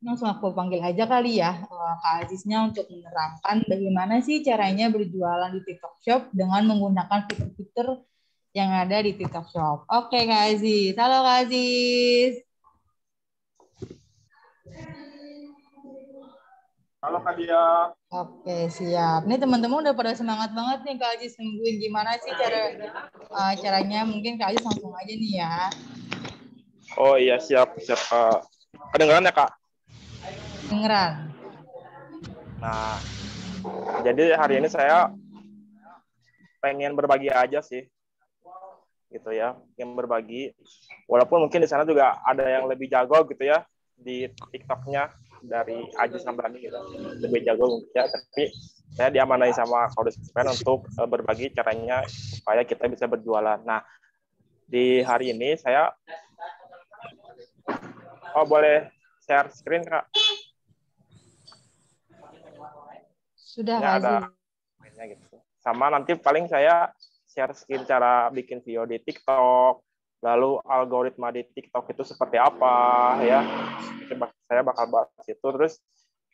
Langsung aku panggil aja kali ya Kak Aziznya untuk menerangkan bagaimana sih caranya berjualan di TikTok Shop dengan menggunakan fitur-fitur yang ada di TikTok Shop. Oke Kak Aziz, halo Kak Aziz. Halo Kak Dia. Oke siap. Nih teman-teman udah pada semangat banget nih Kak Aziz nungguin gimana sih caranya. Mungkin Kak Aziz langsung aja nih ya. Oh iya, siap, siap. Kedengeran ya Kak? Dengeran. Nah, jadi hari ini saya pengen berbagi aja sih, gitu ya. Pengen berbagi. Walaupun mungkin di sana juga ada yang lebih jago gitu ya di TikToknya dari Aji Samrani gitu. Lebih jago mungkin ya, tapi saya diamanai sama Codespan untuk berbagi caranya supaya kita bisa berjualan. Nah, di hari ini saya boleh share screen Kak. Sudah Ini Kak ada Aziz. mainnya gitu. Sama nanti paling saya share skill cara bikin video di TikTok, lalu algoritma di TikTok itu seperti apa ya. Saya bakal bahas itu, terus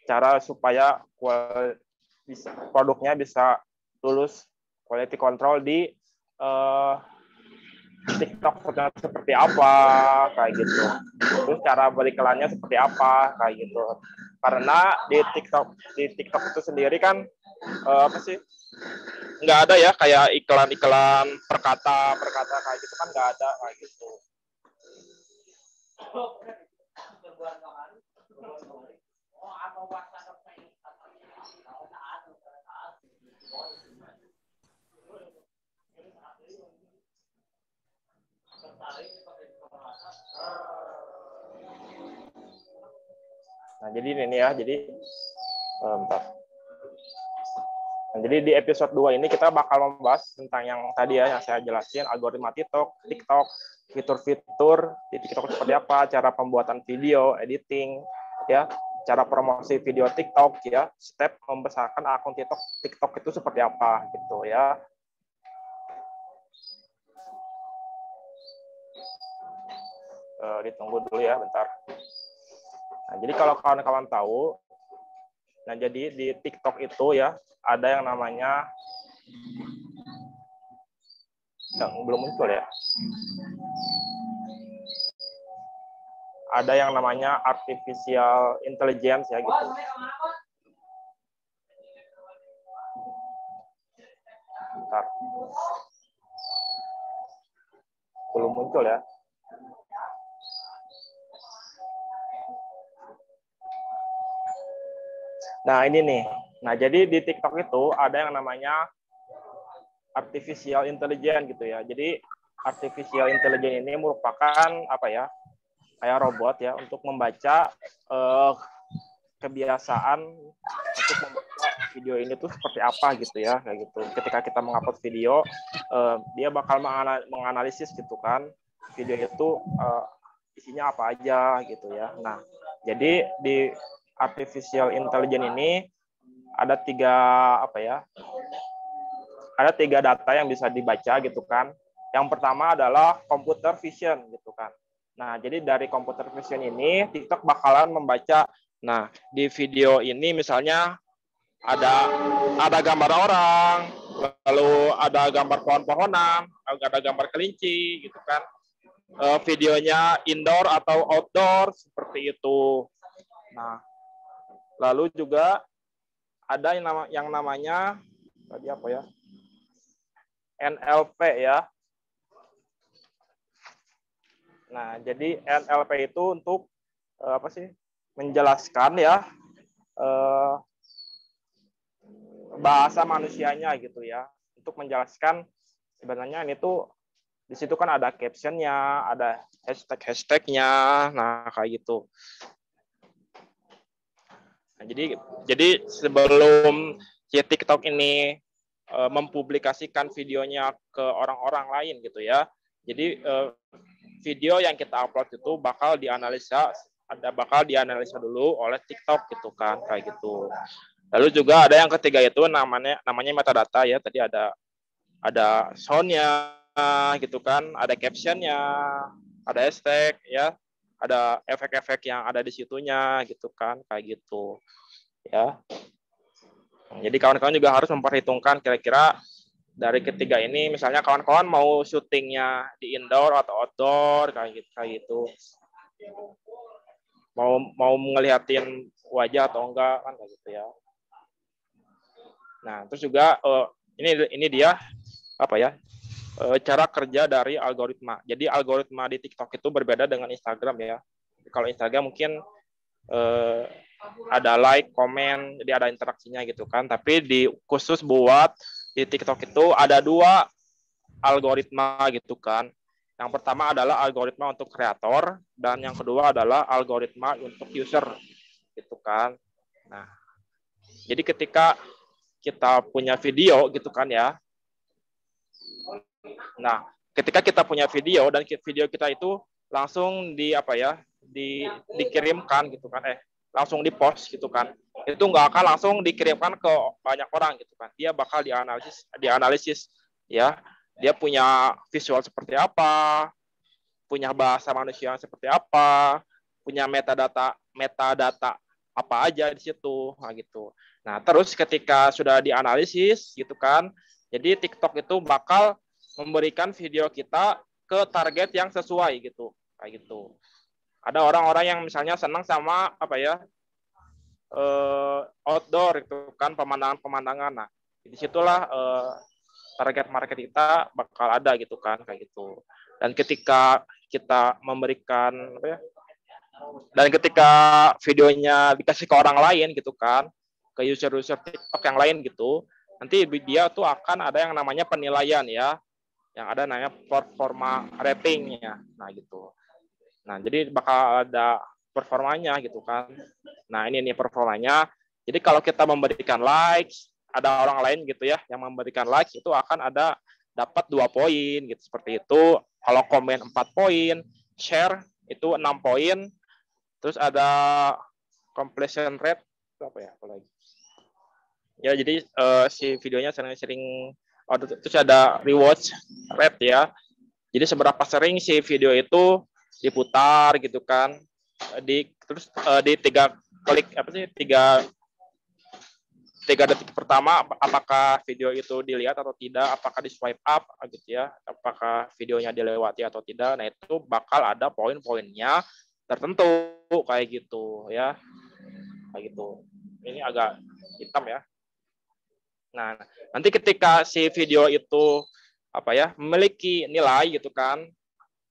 cara supaya produknya bisa lulus quality control di TikTok seperti apa kayak gitu. Terus cara beriklannya seperti apa kayak gitu. Karena di TikTok itu sendiri kan apa sih, nggak ada ya kayak iklan-iklan per kata kayak gitu kan, nggak ada kayak gitu. Nah jadi ini ya, jadi bentar. Nah, jadi di episode 2 ini kita bakal membahas tentang yang tadi ya yang saya jelasin, algoritma TikTok, fitur-fitur di TikTok seperti apa, cara pembuatan video, editing, ya, cara promosi video TikTok, ya, step membesarkan akun TikTok itu seperti apa gitu ya. Ditunggu dulu ya bentar. Nah, jadi kalau kawan-kawan tahu, nah jadi di TikTok itu ya ada yang namanya yang belum muncul ya. Ada yang namanya artificial intelligence ya gitu. Bentar. Belum muncul ya. Nah, ini nih. Nah, jadi di TikTok itu ada yang namanya artificial intelligence gitu ya. Jadi artificial intelligence ini merupakan apa ya? Kayak robot ya untuk membaca kebiasaan untuk membaca video ini tuh seperti apa gitu ya, kayak gitu. Ketika kita mengupload video, dia bakal menganalisis gitu kan video itu isinya apa aja gitu ya. Nah, jadi di artificial intelligence ini ada tiga data yang bisa dibaca gitu kan. Yang pertama adalah computer vision gitu kan. Nah, jadi dari computer vision ini TikTok bakalan membaca, nah, di video ini misalnya ada gambar orang, lalu ada gambar pohon-pohonan, ada gambar kelinci gitu kan. Videonya indoor atau outdoor seperti itu. Nah, lalu juga ada yang namanya tadi apa ya? NLP ya. Nah, jadi NLP itu untuk apa sih? Menjelaskan ya bahasa manusianya gitu ya. Untuk menjelaskan sebenarnya ini tuh di situ kan ada captionnya, ada hashtagnya, nah kayak gitu. Nah, jadi sebelum si TikTok ini mempublikasikan videonya ke orang-orang lain gitu ya. Jadi video yang kita upload itu bakal dianalisa dulu oleh TikTok gitu kan, kayak gitu. Lalu juga ada yang ketiga itu namanya metadata ya. Tadi ada soundnya gitu kan, ada captionnya, ada hashtag ya. ada efek-efek yang ada di situnya gitu kan, kayak gitu ya. Jadi kawan-kawan juga harus memperhitungkan kira-kira dari ketiga ini, misalnya kawan-kawan mau syutingnya di indoor atau outdoor kayak gitu. Mau ngeliatin wajah atau enggak kan kayak gitu ya. Nah, terus juga ini dia apa ya? Cara kerja dari algoritma. Jadi algoritma di TikTok itu berbeda dengan Instagram ya. Kalau Instagram mungkin ada like, komen, jadi ada interaksinya gitu kan. Tapi khusus buat di TikTok itu ada 2 algoritma gitu kan. Yang pertama adalah algoritma untuk kreator dan yang kedua adalah algoritma untuk user gitu kan. Nah, jadi ketika kita punya video gitu kan ya. Nah, ketika kita punya video dan video kita itu langsung dikirimkan gitu kan, langsung di-post gitu kan. Itu nggak akan langsung dikirimkan ke banyak orang gitu kan. Dia bakal dianalisis ya. Dia punya visual seperti apa, punya bahasa manusia seperti apa, punya metadata apa aja di situ, nah gitu. Nah, terus ketika sudah dianalisis gitu kan, jadi TikTok itu bakal memberikan video kita ke target yang sesuai gitu, kayak gitu. Ada orang-orang yang misalnya senang sama outdoor itu kan, pemandangan. Nah, disitulah target market kita bakal ada gitu kan, kayak gitu. Dan ketika kita memberikan dan ketika videonya dikasih ke orang lain gitu kan, ke user-user TikTok yang lain gitu, nanti dia tuh akan ada yang namanya penilaian ya, yang ada namanya performa ratingnya, nah gitu. Nah, jadi bakal ada performanya gitu kan. Nah, ini nih performanya. Jadi kalau kita memberikan likes, ada orang lain gitu ya yang memberikan likes, itu akan ada dapat 2 poin gitu, seperti itu. Kalau komen 4 poin, share itu 6 poin. Terus ada completion rate itu apa ya? Apalagi? Ya, jadi si videonya sering-sering terus ada rewatch rate ya. Jadi seberapa sering si video itu diputar gitu kan. Terus di 3 klik tiga detik pertama apakah video itu dilihat atau tidak, apakah di swipe up gitu ya, apakah videonya dilewati atau tidak. Nah, itu bakal ada poin-poinnya tertentu kayak gitu ya, kayak gitu. Ini agak hitam ya. Nah, nanti ketika si video itu memiliki nilai gitu kan,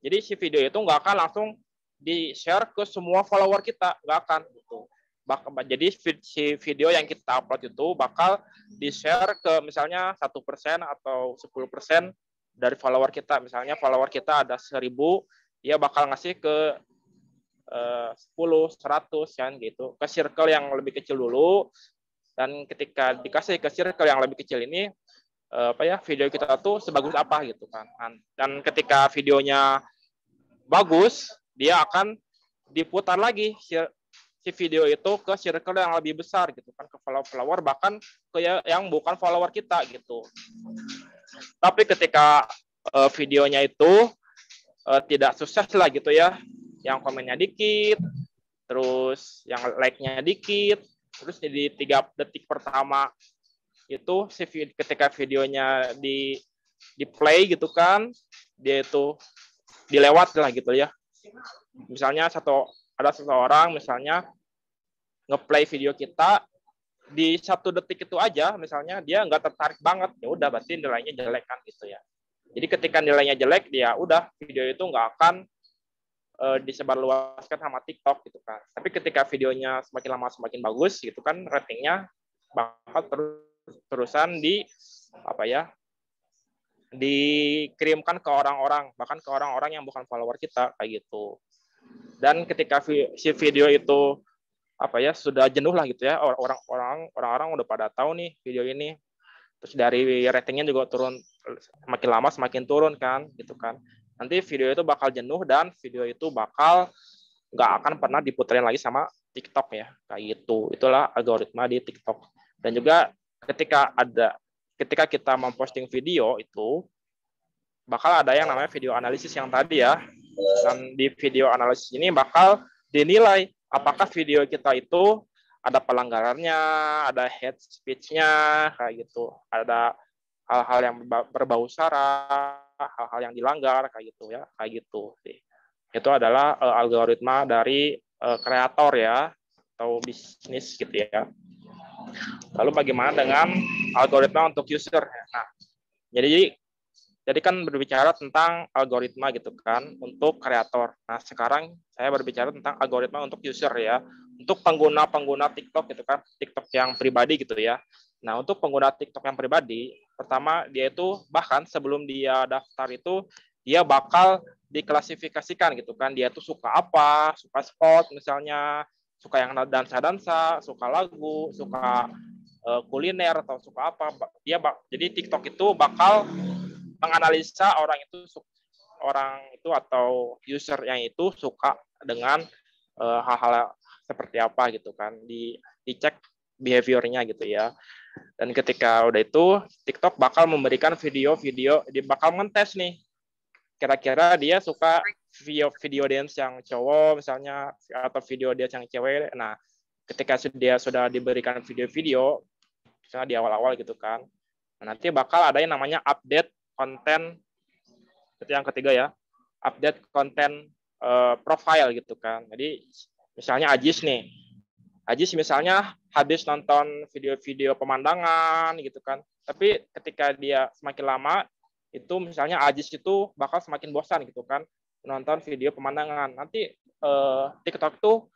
jadi si video itu nggak akan langsung di-share ke semua follower kita, nggak akan gitu. Jadi si video yang kita upload itu bakal di-share ke misalnya 1% atau 10% dari follower kita. Misalnya follower kita ada 1000, dia bakal ngasih ke 10, 100 kan gitu, ke circle yang lebih kecil dulu. Dan ketika dikasih ke circle yang lebih kecil ini, video kita tuh sebagus apa gitu kan. Dan ketika videonya bagus, dia akan diputar lagi si video itu ke circle yang lebih besar gitu kan, ke follower bahkan ke yang bukan follower kita gitu. Tapi ketika videonya itu tidak sukses lah gitu ya, yang komennya dikit, terus yang like-nya dikit, terus di 3 detik pertama itu ketika videonya di play gitu kan, dia itu dilewat lah gitu ya. Misalnya ada seseorang misalnya ngeplay video kita di 1 detik itu aja, misalnya dia nggak tertarik banget, ya udah berarti nilainya jelek kan gitu ya. Jadi ketika nilainya jelek, dia udah video itu nggak akan disebarluaskan sama TikTok gitu kan. Tapi ketika videonya semakin lama semakin bagus gitu kan, ratingnya bakal terusan dikirimkan ke orang-orang, bahkan ke orang-orang yang bukan follower kita kayak gitu. Dan ketika si video itu sudah jenuh lah gitu ya, orang-orang udah pada tahu nih video ini, terus dari ratingnya juga turun, semakin lama semakin turun kan gitu kan. Nanti video itu bakal jenuh dan video itu bakal nggak akan pernah diputerin lagi sama TikTok ya, kayak gitu. Itulah algoritma di TikTok. Dan juga ketika kita memposting video itu bakal ada yang namanya video analisis yang tadi ya. Dan di video analisis ini bakal dinilai apakah video kita itu ada pelanggarannya, ada hate speech-nya, kayak gitu. Ada hal-hal yang berbau sara, hal-hal yang dilanggar, kayak gitu ya. Kayak gitu sih. Itu adalah algoritma dari kreator ya, atau bisnis gitu ya. Lalu bagaimana dengan algoritma untuk user? Nah, jadi kan berbicara tentang algoritma gitu kan untuk kreator. Nah, sekarang saya berbicara tentang algoritma untuk user ya. Untuk pengguna-pengguna TikTok gitu kan, TikTok yang pribadi gitu ya. Nah, untuk pengguna TikTok yang pribadi, pertama dia itu bahkan sebelum dia daftar itu dia bakal diklasifikasikan gitu kan. Dia tuh suka apa, suka sport misalnya, suka yang dansa-dansa, suka lagu, suka kuliner atau suka apa. Jadi TikTok itu bakal menganalisa orang itu atau user yang itu suka dengan hal-hal seperti apa gitu kan, dicek behaviornya gitu ya. Dan ketika udah itu TikTok bakal memberikan video-video, dia bakal ngetes nih kira-kira dia suka video dance yang cowok misalnya atau video dance yang cewek. Nah, ketika dia sudah diberikan video-video misalnya di awal-awal gitu kan, nanti bakal ada yang namanya update konten. Itu yang ketiga ya, update konten profile gitu kan. Jadi misalnya Ajis nih, Ajis misalnya habis nonton video-video pemandangan gitu kan, tapi ketika dia semakin lama itu misalnya Ajis itu bakal semakin bosan gitu kan nonton video pemandangan. Nanti TikTok tuh,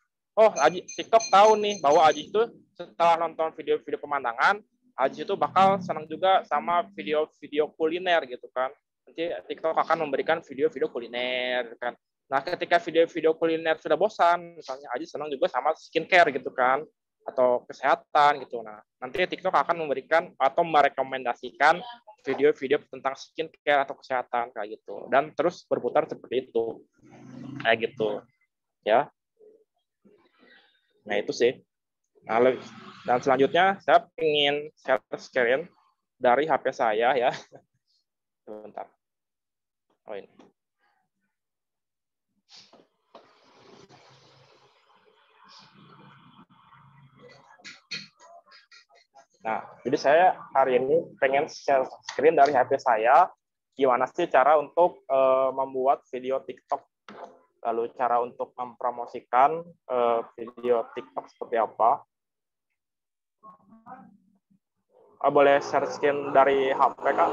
TikTok tahu nih bahwa Ajis itu setelah nonton video-video pemandangan, Ajis itu bakal senang juga sama video-video kuliner gitu kan. Nanti TikTok akan memberikan video-video kuliner kan. Nah, ketika video-video kuliner sudah bosan, misalnya Ajis senang juga sama skincare gitu kan, atau kesehatan gitu. Nah, nanti TikTok akan memberikan atau merekomendasikan video-video tentang skincare atau kesehatan kayak gitu. Dan terus berputar seperti itu. Kayak gitu. Ya. Nah, itu sih. Nah, dan selanjutnya saya ingin share screen dari HP saya ya. Sebentar. Oh, ini. Nah, jadi saya hari ini pengen share screen dari HP saya, gimana sih cara untuk membuat video TikTok, lalu cara untuk mempromosikan video TikTok seperti apa. Boleh share screen dari HP, Kak?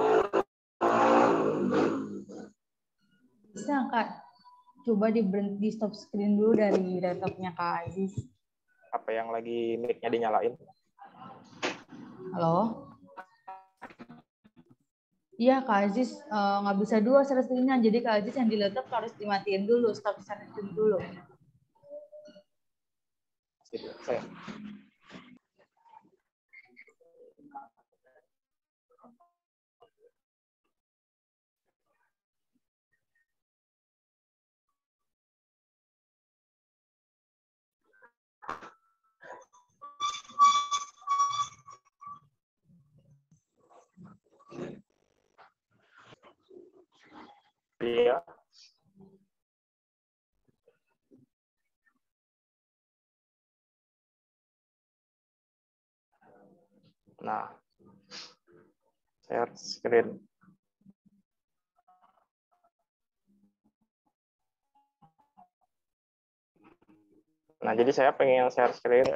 Bisa, Kak. Coba di stop screen dulu dari laptopnya Kak Aziz. Apa yang lagi mic-nya dinyalain? Halo? Iya, Kak Aziz nggak bisa dua share screen-nya. Jadi Kak Aziz yang di laptop harus dimatiin dulu, stop share screen dulu. Saya. Iya. Nah, share screen. Nah, jadi saya pengen share screen.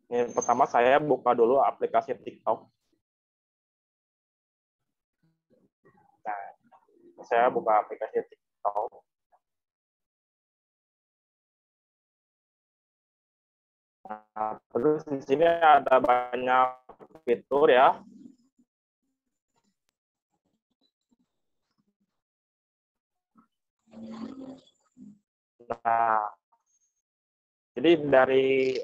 Ini pertama saya buka dulu aplikasi TikTok. Nah, saya buka aplikasi TikTok. Nah, terus di sini ada banyak fitur ya. Nah, jadi dari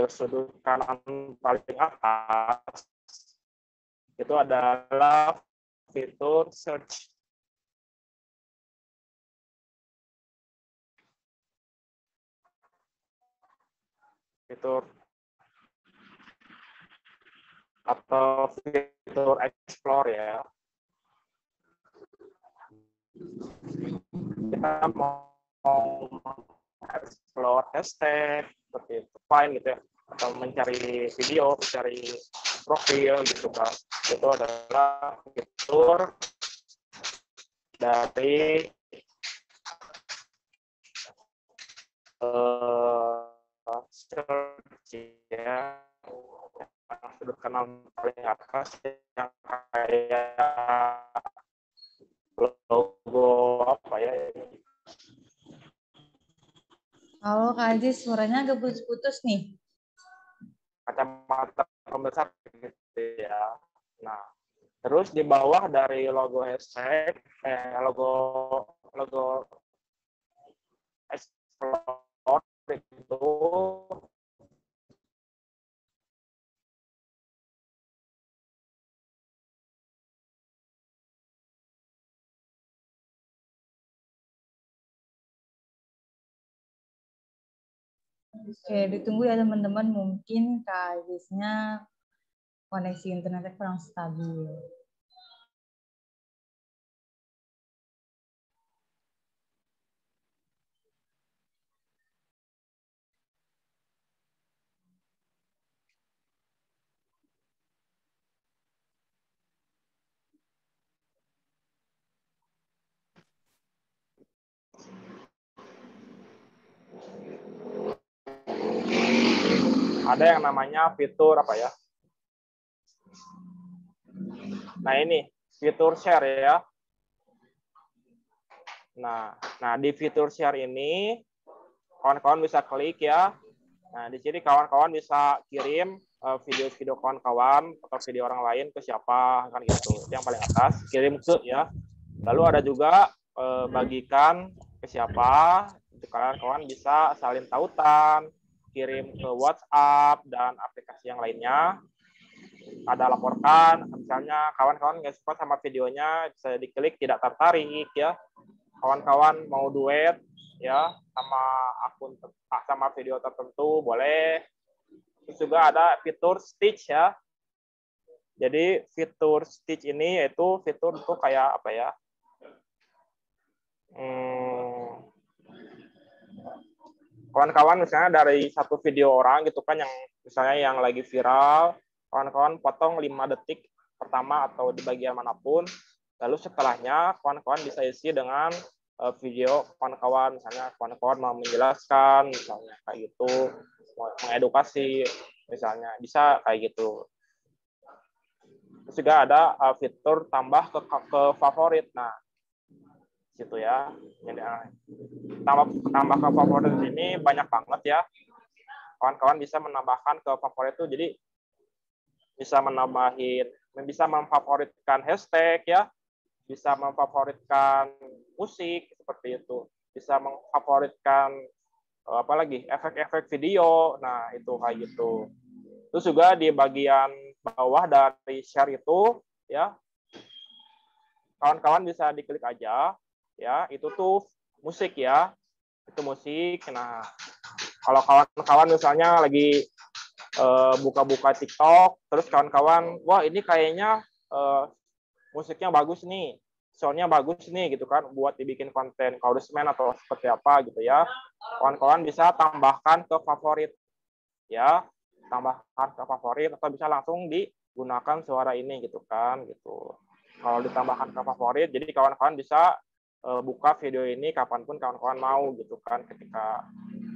sudut kanan paling atas itu adalah fitur search. Fitur atau fitur explore ya. kita mau explore hashtag seperti itu, find gitu ya, atau mencari video, mencari profil gitu kan. Itu adalah fitur dari search ya, sudut kanan paling atas yang kayak logo apa ya. Halo Kak Aziz, suaranya agak putus-putus nih. Kacamata pembesar gitu ya. Nah, terus di bawah dari logo hashtag, logo explore itu Oke, ditunggu ya teman-teman. Mungkin Kak Aziznya koneksi internetnya kurang stabil. ada yang namanya fitur apa ya? Nah, ini fitur share ya. Nah, di fitur share ini kawan-kawan bisa klik ya. Nah, di sini kawan-kawan bisa kirim video-video kawan-kawan atau video orang lain ke siapa kan gitu. Yang paling atas kirim ke ya. Lalu ada juga bagikan ke siapa. Itu kawan-kawan bisa salin tautan, kirim ke WhatsApp dan aplikasi yang lainnya. Ada laporkan, misalnya kawan-kawan nggak suka sama videonya, bisa diklik tidak tertarik ya. Kawan-kawan mau duet ya sama akun sama video tertentu boleh. Terus juga ada fitur stitch ya. Jadi fitur stitch ini yaitu fitur untuk kayak apa ya? Kawan-kawan misalnya dari satu video orang gitu kan yang misalnya yang lagi viral, kawan-kawan potong 5 detik pertama atau di bagian manapun, lalu setelahnya kawan-kawan bisa isi dengan video kawan-kawan, misalnya kawan-kawan mau menjelaskan misalnya kayak gitu, mau mengedukasi misalnya, bisa kayak gitu. Terus juga ada fitur tambah ke favorit. Nah, situ ya. Tambah ke favorit ini banyak banget ya. Kawan-kawan bisa menambahkan ke favorit itu, jadi bisa memfavoritkan hashtag ya, bisa memfavoritkan musik seperti itu, bisa memfavoritkan apalagi efek-efek video. Nah, itu kayak gitu. Terus juga di bagian bawah dari share itu ya, kawan-kawan bisa diklik aja ya, itu tuh musik ya, itu musik. Nah, kalau kawan-kawan misalnya lagi buka-buka TikTok, terus kawan-kawan, wah ini kayaknya musiknya bagus nih, soundnya bagus nih gitu kan, buat dibikin konten endorsement atau seperti apa gitu ya, kawan-kawan bisa tambahkan ke favorit ya, tambahkan ke favorit atau bisa langsung digunakan suara ini gitu kan gitu. Kalau ditambahkan ke favorit, jadi kawan-kawan bisa buka video ini kapanpun kawan-kawan mau gitu kan. Ketika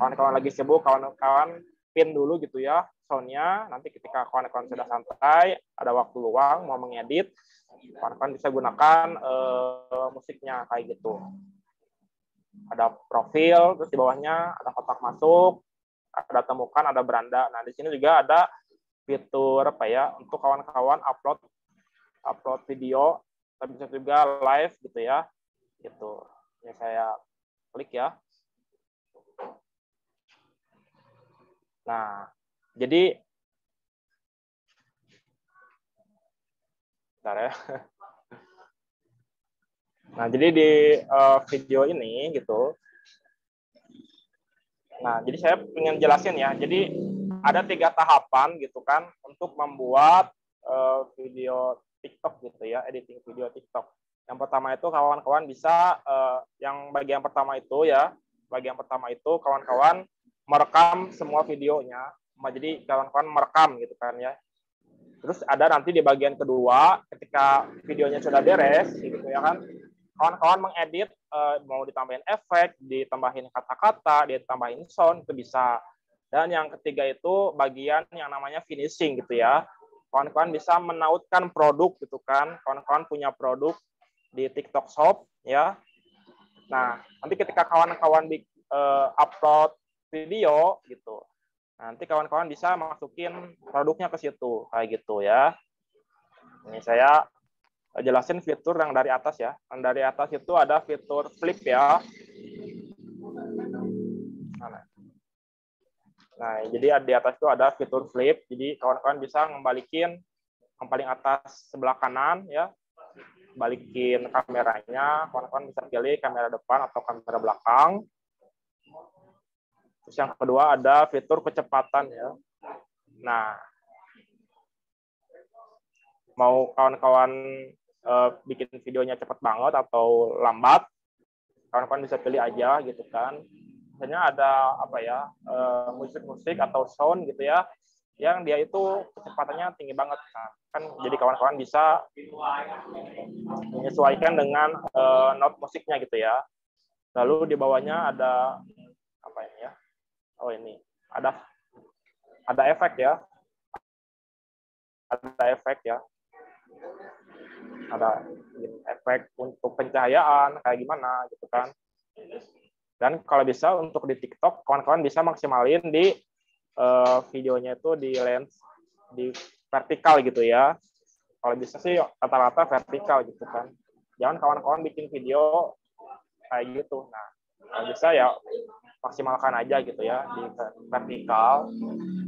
kawan-kawan lagi sibuk, kawan-kawan pin dulu gitu ya soundnya. Nanti ketika kawan-kawan sudah santai, ada waktu luang mau mengedit, kawan-kawan bisa gunakan musiknya kayak gitu. Ada profil, terus di bawahnya ada kotak masuk, ada temukan, ada beranda. Nah, di sini juga ada fitur apa ya, untuk kawan-kawan upload video, tapi bisa juga live gitu ya. Gitu. Ini saya klik ya. Nah, jadi bentar ya. Nah, jadi di video ini gitu. Nah, jadi saya ingin jelasin ya. Jadi ada 3 tahapan gitu kan untuk membuat video TikTok gitu ya, editing video TikTok. Yang pertama itu kawan-kawan bisa yang bagian pertama itu ya, bagian pertama itu kawan-kawan merekam semua videonya. Jadi kawan-kawan merekam gitu kan ya. Terus ada nanti di bagian kedua ketika videonya sudah beres gitu ya kan, kawan-kawan mengedit, mau ditambahin efek, ditambahin kata-kata, ditambahin sound itu bisa. Dan yang ketiga itu bagian yang namanya finishing gitu ya. Kawan-kawan bisa menautkan produk gitu kan. Kawan-kawan punya produk di TikTok Shop ya. Nah, nanti ketika kawan-kawan upload video gitu, nanti kawan-kawan bisa masukin produknya ke situ kayak gitu ya. Ini saya jelasin fitur yang dari atas ya. Yang dari atas itu ada fitur flip ya. Nah, jadi di atas itu ada fitur flip. Jadi kawan-kawan bisa ngembalikin yang paling atas sebelah kanan ya. Balikin kameranya, kawan-kawan bisa pilih kamera depan atau kamera belakang. Terus yang kedua ada fitur kecepatan ya. Nah, mau kawan-kawan bikin videonya cepat banget atau lambat, kawan-kawan bisa pilih aja gitu kan. Misalnya ada apa ya, musik-musik atau sound gitu ya, yang dia itu kecepatannya tinggi banget kan. Jadi kawan-kawan bisa menyesuaikan dengan not musiknya gitu ya. Lalu di bawahnya ada apa ini ya? Oh ini ada efek ya. Ada efek ya. Ada efek untuk pencahayaan kayak gimana gitu kan. Dan kalau bisa untuk di TikTok kawan-kawan bisa maksimalin di videonya itu di lens di vertikal gitu ya. Kalau bisa sih rata-rata vertikal gitu kan. Jangan kawan-kawan bikin video kayak gitu. Nah, kalau bisa ya maksimalkan aja gitu ya di vertikal.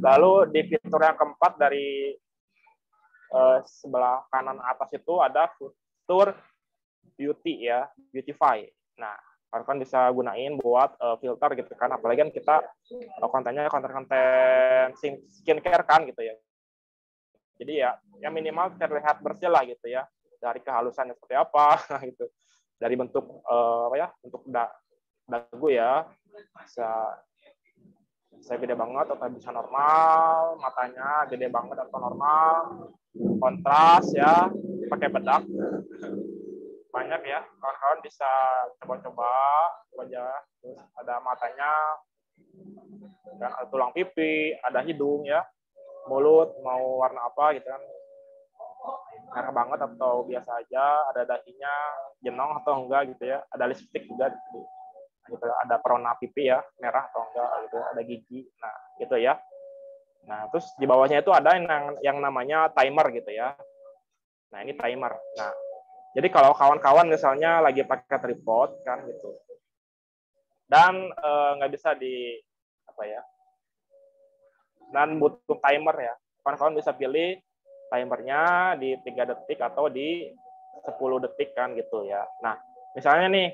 Lalu di fitur yang keempat dari sebelah kanan atas itu ada fitur beauty ya, beautify. Nah, kawan-kawan bisa gunain buat filter gitu kan. Apalagi kan kita kontennya konten-konten skincare kan gitu ya. Jadi ya minimal terlihat bersih lah gitu ya. Dari kehalusannya seperti apa gitu. Dari bentuk apa ya, bentuk dagu ya. Bisa gede banget atau bisa normal, matanya gede banget atau normal, kontras ya, pakai bedak. Banyak ya, kawan-kawan bisa coba-coba aja. Terus ada matanya, dan ada tulang pipi, ada hidung ya, mulut mau warna apa gitu kan, merah banget atau biasa aja, ada dahinya jenong atau enggak gitu ya, ada lipstick juga gitu, ada perona pipi ya, merah atau enggak gitu, ada gigi, nah gitu ya. Nah terus di bawahnya itu ada yang namanya timer gitu ya. Nah ini timer. Nah jadi kalau kawan-kawan misalnya lagi pakai tripod kan gitu, dan nggak bisa di apa ya, dan butuh timer ya, kawan-kawan bisa pilih timernya di 3 detik atau di 10 detik kan gitu ya. Nah misalnya nih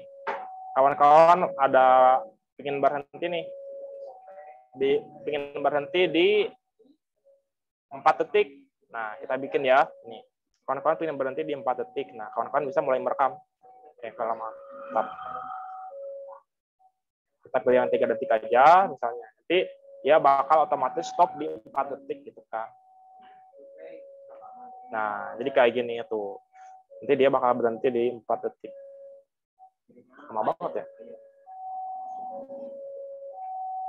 kawan-kawan ada ingin berhenti nih, ingin berhenti di 4 detik. Nah kita bikin ya, nih kawan-kawan ingin berhenti di 4 detik. Nah kawan-kawan bisa mulai merekam. Kalau mantap. Kita pilih yang 3 detik aja misalnya. Nanti dia bakal otomatis stop di 4 detik gitu kan. Nah, jadi kayak gini tuh. Nanti dia bakal berhenti di 4 detik. Lama banget ya.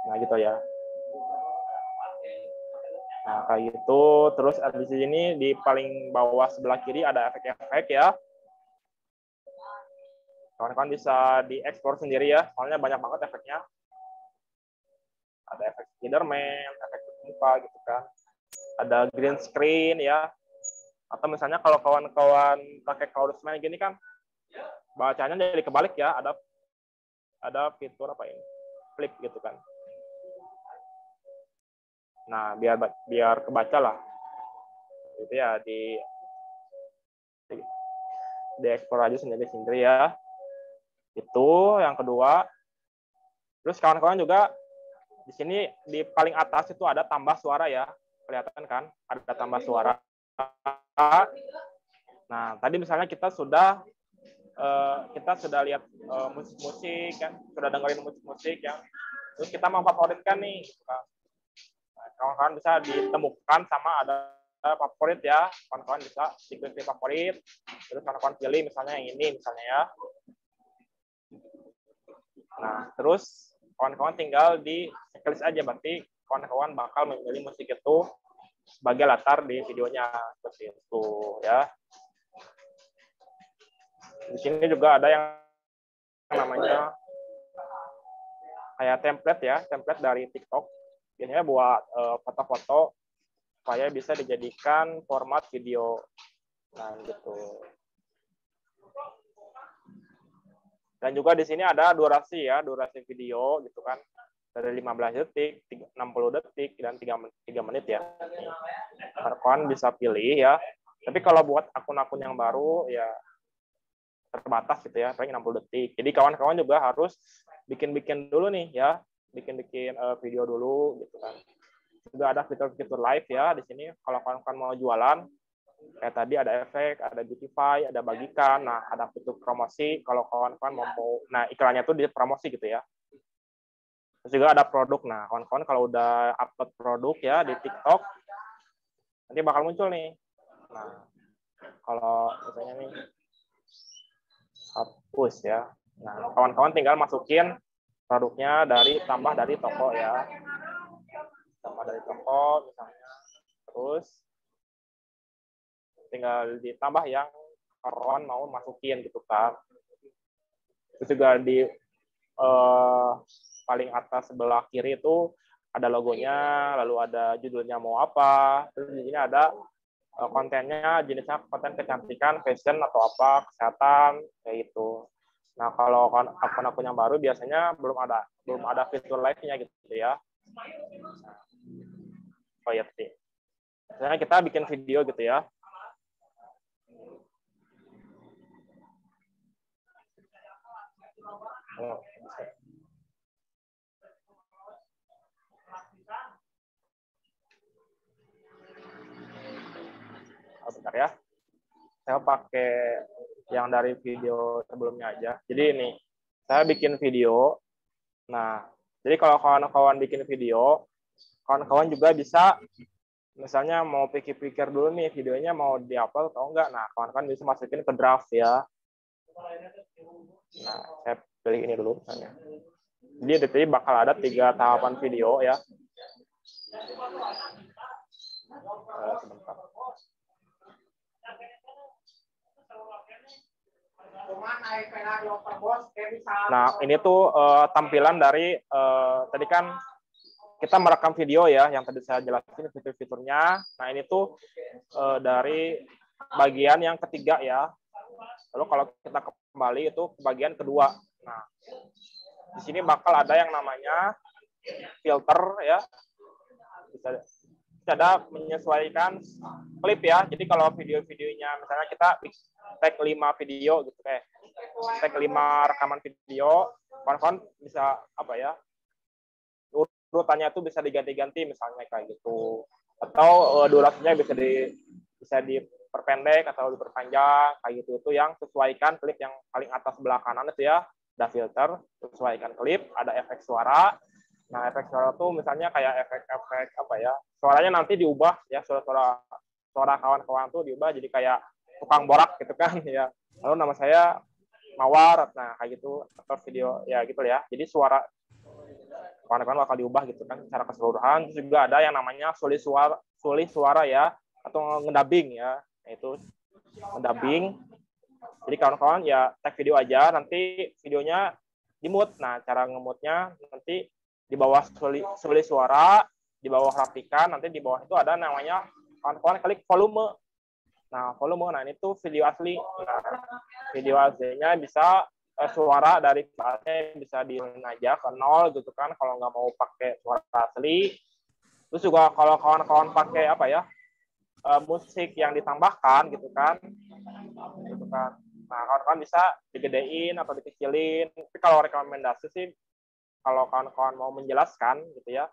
Nah, gitu ya. Nah, kayak gitu. Terus di sini di paling bawah sebelah kiri ada efek-efek ya. Kawan-kawan bisa diekspor sendiri ya, soalnya banyak banget efeknya. Ada efek Spiderman, efek muka gitu kan. Ada green screen ya. Atau misalnya kalau kawan-kawan pakai Cloudman gini kan, bacanya jadi kebalik ya, ada fitur apa ini? Flip gitu kan. Nah, biar kebaca lah. Gitu ya, di ekspor aja sendiri-sendiri ya. Itu yang kedua. Terus kawan-kawan juga di sini di paling atas itu ada tambah suara ya. Kelihatan kan? Ada tambah suara. Nah, tadi misalnya kita sudah kita sudah lihat musik-musik kan, sudah dengerin musik-musik yang terus kita memfavoritkan nih gitu kan. Nah, kawan-kawan bisa ditemukan sama ada favorit ya, kawan-kawan bisa diklik favorit, terus kawan-kawan pilih misalnya yang ini misalnya ya. Nah terus kawan-kawan tinggal di checklist aja, berarti kawan-kawan bakal memilih musik itu sebagai latar di videonya seperti itu ya. Di sini juga ada yang namanya kayak template ya, template dari TikTok. Biasanya buat foto-foto supaya bisa dijadikan format video. Nah, gitu. Dan juga di sini ada durasi ya, durasi video gitu kan. Dari 15 detik, 60 detik, dan 3 menit ya. Kawan bisa pilih ya. Tapi kalau buat akun-akun yang baru ya terbatas gitu ya, paling 60 detik. Jadi kawan-kawan juga harus bikin-bikin dulu nih ya, bikin-bikin video dulu gitu kan. Juga ada fitur-fitur live ya di sini. Kalau kawan-kawan mau jualan, kayak tadi ada efek, ada beautify, ada bagikan. Nah, ada fitur promosi. Kalau kawan-kawan mau, nah iklannya tuh di promosi gitu ya. Terus juga ada produk. Nah, kawan-kawan kalau udah upload produk ya di TikTok, nanti bakal muncul nih. Nah, kalau misalnya nih hapus ya. Nah, kawan-kawan tinggal masukin produknya tambah dari toko ya. Tambah dari toko misalnya. Terus tinggal ditambah yang kawan mau masukin gitu kan. Terus juga di paling atas sebelah kiri itu ada logonya, lalu ada judulnya mau apa, terus di sini ada kontennya, jenisnya konten kecantikan, fashion atau apa, kesehatan kayak gitu. Nah, kalau akun-akun yang baru biasanya belum ada fitur live-nya gitu ya. Oh iya sih. Misalnya kita bikin video gitu ya. Bentar ya. Saya pakai yang dari video sebelumnya aja. Jadi ini, saya bikin video. Nah, jadi kalau kawan-kawan bikin video, kawan-kawan juga bisa, misalnya mau pikir-pikir dulu nih videonya mau di-upload atau enggak. Nah, kawan-kawan bisa masukin ke draft ya. Nah, saya pilih ini dulu misalnya. Jadi di sini bakal ada 3 tahapan video ya. Sebentar. Nah, ini tuh tampilan dari tadi kan kita merekam video ya, yang tadi saya jelasin fitur-fiturnya. Nah, ini tuh dari bagian yang ketiga ya. Lalu kalau kita kembali itu ke bagian kedua. Nah, di sini bakal ada yang namanya filter ya. Bisa ada menyesuaikan klip ya. Jadi kalau video-videonya misalnya kita tag 5 video gitu tag 5 rekaman video, kawan-kawan bisa apa ya? Urutannya itu bisa diganti-ganti misalnya kayak gitu. Atau durasinya bisa diperpendek atau diperpanjang kayak gitu. Itu yang sesuaikan klip yang paling atas sebelah kanan itu ya. Ada filter, sesuaikan klip, ada efek suara. Nah, efek suara itu misalnya kayak efek-efek apa ya? Suaranya nanti diubah ya, suara kawan-kawan tuh diubah jadi kayak tukang borak gitu kan ya. Lalu nama saya Mawar, nah kayak gitu, atau video ya gitu ya. Jadi suara kawan-kawan bakal diubah gitu kan secara keseluruhan. Terus juga ada yang namanya sulih suara ya, atau ngedabing ya. Nah, itu ngedabing. Jadi kawan-kawan ya tag video aja, nanti videonya di-mute. Nah, cara nge-mute-nya nanti di bawah sulih suara, di bawah rapikan, nanti di bawah itu ada namanya kawan-kawan klik volume. Nah, volume, nah ini tuh video asli. Nah, video aslinya bisa suara dari kelasnya bisa diurin aja ke 0 gitu kan, kalau nggak mau pakai suara asli. Terus juga kalau kawan-kawan pakai apa ya, musik yang ditambahkan gitu kan. Nah, kawan-kawan bisa digedein atau dikecilin. Tapi kalau rekomendasi sih, kalau kawan-kawan mau menjelaskan gitu ya,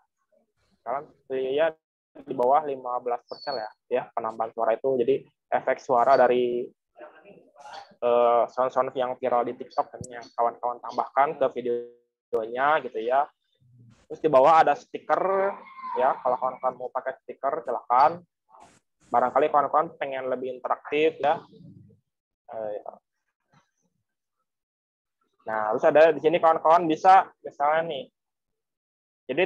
kalian pilih di bawah 15% ya penambahan suara itu. Jadi efek suara dari sound-sound yang viral di TikTok dan yang kawan-kawan tambahkan ke videonya gitu ya. Terus di bawah ada stiker ya, kalau kawan-kawan mau pakai stiker silahkan. Barangkali kawan-kawan pengen lebih interaktif ya. Nah, terus ada di sini kawan-kawan bisa misalnya nih. Jadi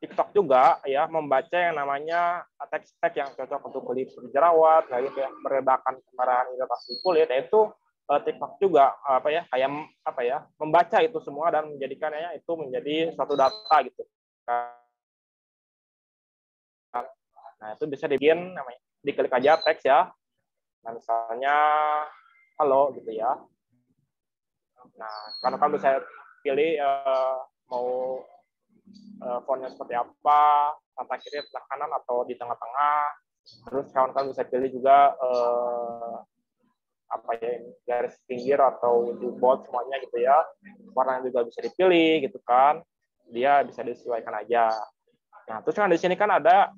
TikTok juga ya membaca yang namanya teks-teks yang cocok untuk kulit berjerawat, kayak gitu ya, meredakan kemarahan iritasi kulit, yaitu TikTok juga kayak membaca itu semua dan menjadikannya itu menjadi suatu data gitu. Nah, itu bisa dibikin namanya diklik aja teks ya. Nah, misalnya halo gitu ya. Nah, kan bisa pilih mau fontnya seperti apa, tata kiri, tata kanan, atau di tengah-tengah. Terus kawan-kawan bisa pilih juga garis pinggir atau di bold semuanya gitu ya. Warnanya juga bisa dipilih gitu kan. Dia bisa disesuaikan aja. Nah, terus kan di sini kan ada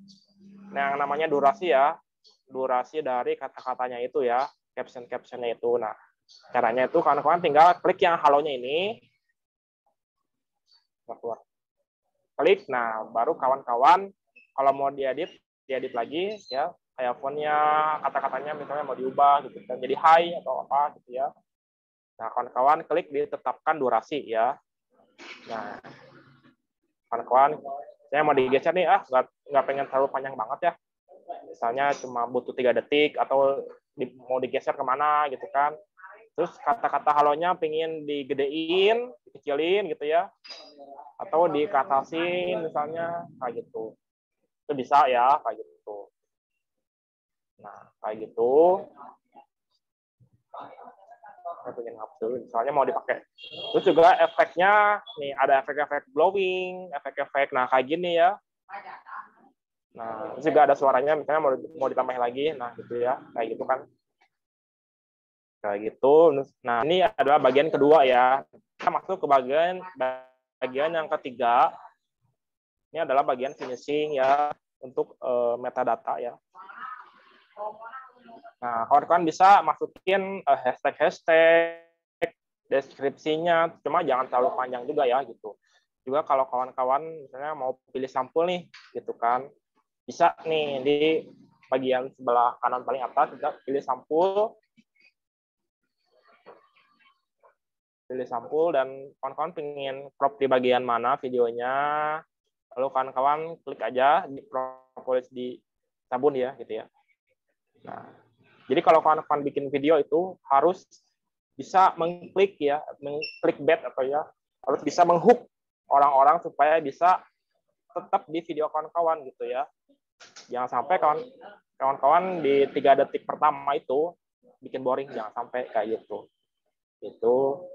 yang namanya durasi ya. Durasi dari kata-katanya itu ya, caption-captionnya itu. Nah, caranya itu kawan-kawan tinggal klik yang halonya ini. Klik, nah baru kawan-kawan kalau mau diedit lagi ya, kayak fontnya, kata-katanya misalnya mau diubah gitu kan, jadi high atau apa gitu ya. Nah, kawan-kawan klik ditetapkan durasi ya. Nah, kawan-kawan, saya mau digeser nih, nggak pengen terlalu panjang banget ya. Misalnya cuma butuh 3 detik atau mau digeser kemana gitu kan. Terus kata-kata halonya pengen digedein, dikecilin gitu ya. Atau dikatasin misalnya kayak gitu. Itu bisa ya kayak gitu. Nah, kayak gitu. Saya pengen hapus, misalnya mau dipakai. Terus juga efeknya nih, ada efek-efek blowing, efek-efek nah kayak gini ya. Nah, terus juga ada suaranya misalnya mau ditambahin lagi, nah gitu ya, kayak gitu kan. Kayak gitu. Nah, ini adalah bagian kedua ya. Kita masuk ke bagian yang ketiga. Ini adalah bagian finishing ya untuk metadata ya. Nah, kawan-kawan bisa masukin hashtag, deskripsinya, cuma jangan terlalu panjang juga ya gitu. Juga kalau kawan-kawan misalnya mau pilih sampul nih, gitu kan, bisa nih di bagian sebelah kanan paling atas kita pilih sampul dan kawan-kawan pengen crop di bagian mana videonya, lalu kawan-kawan klik aja di propolis di sabun ya gitu ya. Nah, jadi kalau kawan-kawan bikin video itu harus bisa mengklik bet atau ya, harus bisa menghook orang-orang supaya bisa tetap di video kawan-kawan gitu ya. Jangan sampai kawan-kawan di 3 detik pertama itu bikin boring, jangan sampai kayak gitu. Itu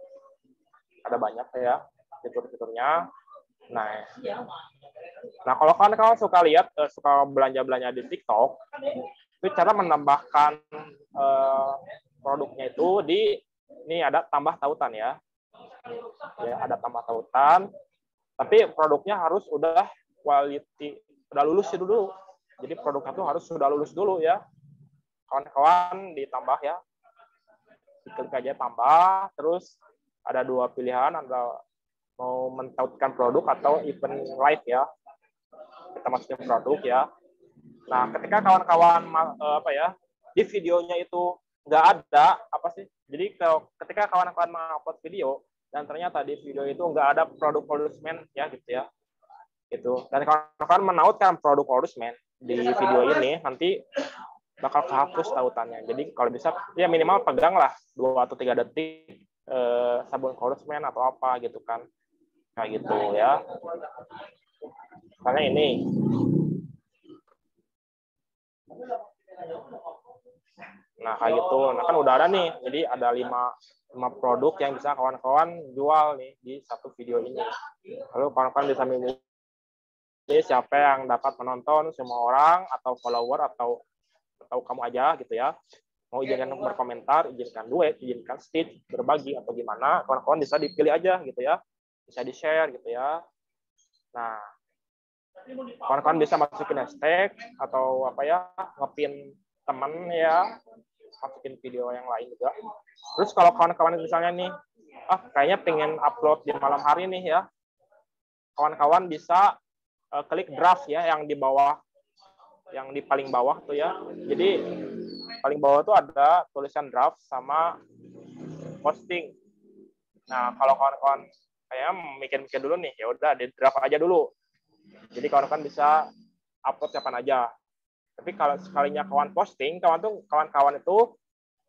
ada banyak ya fitur-fiturnya. Nah, kalau kawan-kawan suka lihat, suka belanja-belanja di TikTok, itu cara menambahkan produknya itu ini ada tambah tautan ya. Ya, ada tambah tautan. Tapi produknya harus udah quality, udah lulus dulu. Jadi produknya tuh harus sudah lulus dulu ya. Kawan-kawan ditambah ya. Klik aja tambah, terus ada 2 pilihan, ada mau mentautkan produk atau event live ya. Kita masukin produk ya. Nah, ketika kawan-kawan di videonya itu nggak ada jadi ketika kawan-kawan mengupload video dan ternyata di video itu nggak ada produk placement ya gitu ya, gitu, dan kawan-kawan menautkan produk placement di video ini, nanti bakal kehapus tautannya. Jadi kalau bisa ya minimal peganglah 2 atau 3 detik sabun placement atau apa gitu kan, kayak gitu ya. Misalnya ini. Nah, kayak gitu. Nah, kan udah ada nih. Jadi ada 5 produk yang bisa kawan-kawan jual nih di satu video ini. Lalu kawan-kawan bisa memilih siapa yang dapat menonton, semua orang atau follower atau kamu aja gitu ya. Mau izinkan berkomentar, izinkan duet, izinkan stitch, berbagi atau gimana, kawan-kawan bisa dipilih aja gitu ya. Bisa di-share gitu ya. Nah, kawan-kawan bisa masukin hashtag atau ngepin teman ya, masukin video yang lain juga. Terus kalau kawan-kawan misalnya nih, kayaknya pengen upload di malam hari nih ya, kawan-kawan bisa klik draft ya yang di bawah, yang di paling bawah tuh ya. Jadi paling bawah tuh ada tulisan draft sama posting. Nah, kalau kawan-kawan kayaknya mikir-mikir dulu nih, ya udah di draft aja dulu. Jadi kawan-kawan bisa upload kapan aja. Tapi kalau sekalinya kawan posting, kawan-kawan itu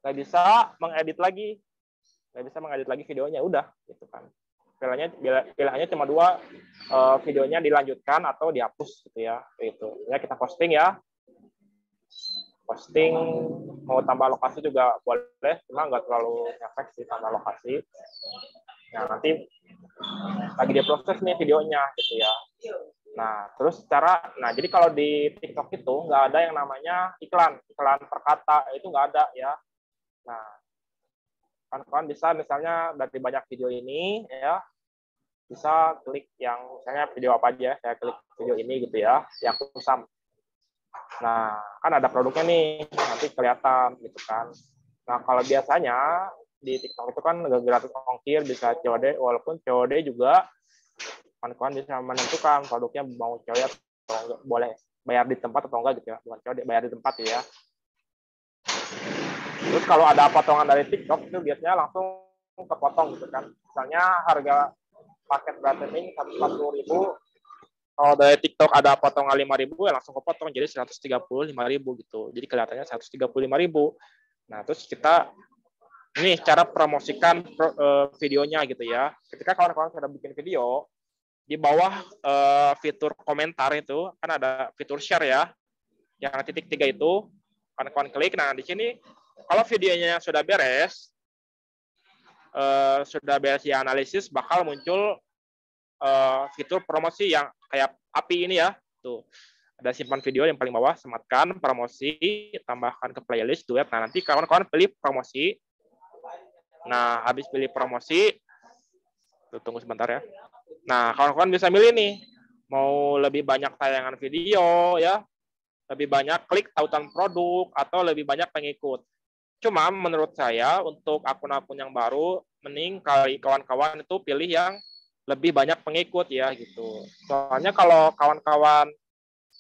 nggak bisa mengedit lagi videonya, udah gitu kan. Pilihannya cuma dua, videonya dilanjutkan atau dihapus gitu ya. Gitu. Ya kita posting ya. Posting mau tambah lokasi juga boleh, cuma nggak terlalu efek sih tambah lokasi. Nah, nanti lagi diproses nih videonya gitu ya. Nah, terus jadi kalau di TikTok itu nggak ada yang namanya iklan per kata, itu nggak ada ya. Nah, kawan-kawan bisa misalnya dari banyak video ini ya, bisa klik yang misalnya video apa aja, saya klik video ini gitu ya, yang kusam. Nah, kan ada produknya nih, nanti kelihatan gitu kan. Nah, kalau biasanya di TikTok itu kan gratis ongkir, bisa COD, walaupun COD juga kawan-kawan bisa menentukan produknya mau COD atau enggak, boleh bayar di tempat atau enggak gitu ya, bukan COD, bayar di tempat ya. Terus kalau ada potongan dari TikTok itu biasanya langsung kepotong gitu kan. Misalnya harga paket bartending 140.000, kalau dari TikTok ada potongan 5.000 ya langsung kepotong jadi 135.000 gitu. Jadi kelihatannya 135.000. Nah, terus kita ini cara promosikan videonya gitu ya. Ketika kawan-kawan sudah bikin video, di bawah fitur komentar itu kan ada fitur share ya. Yang titik 3 itu kawan-kawan klik. Nah, di sini kalau videonya sudah beres dianalisis, bakal muncul fitur promosi yang kayak API ini ya. Tuh. Ada simpan video yang paling bawah, sematkan, promosi, tambahkan ke playlist, duet. Nah, nanti kawan-kawan pilih promosi. Nah, habis pilih promosi, tunggu sebentar ya. Nah, kawan-kawan bisa milih nih, mau lebih banyak tayangan video ya, lebih banyak klik tautan produk, atau lebih banyak pengikut. Cuma menurut saya untuk akun-akun yang baru, mending kali kawan-kawan itu pilih yang lebih banyak pengikut ya gitu. Soalnya kalau kawan-kawan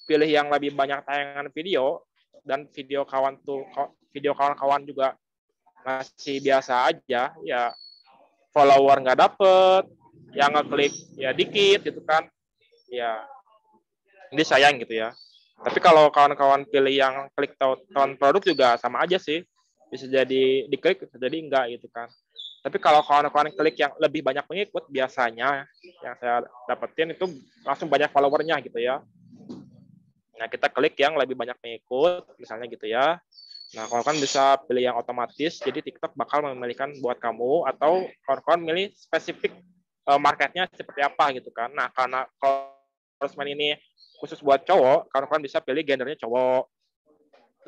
pilih yang lebih banyak tayangan video dan video kawan-kawan juga masih biasa aja, ya follower nggak dapet, yang ngeklik ya dikit gitu kan, ya ini sayang gitu ya. Tapi kalau kawan-kawan pilih yang klik tautan produk juga sama aja sih, bisa jadi diklik, bisa jadi enggak gitu kan. Tapi kalau kawan-kawan klik yang lebih banyak pengikut, biasanya yang saya dapetin itu langsung banyak followernya gitu ya. Nah, kita klik yang lebih banyak pengikut, misalnya gitu ya. Nah, kawan-kawan bisa pilih yang otomatis, jadi TikTok bakal memilihkan buat kamu, atau kawan-kawan milih spesifik marketnya seperti apa gitu kan. Nah, karena kalau endorsement ini khusus buat cowok, kawan-kawan bisa pilih gendernya cowok.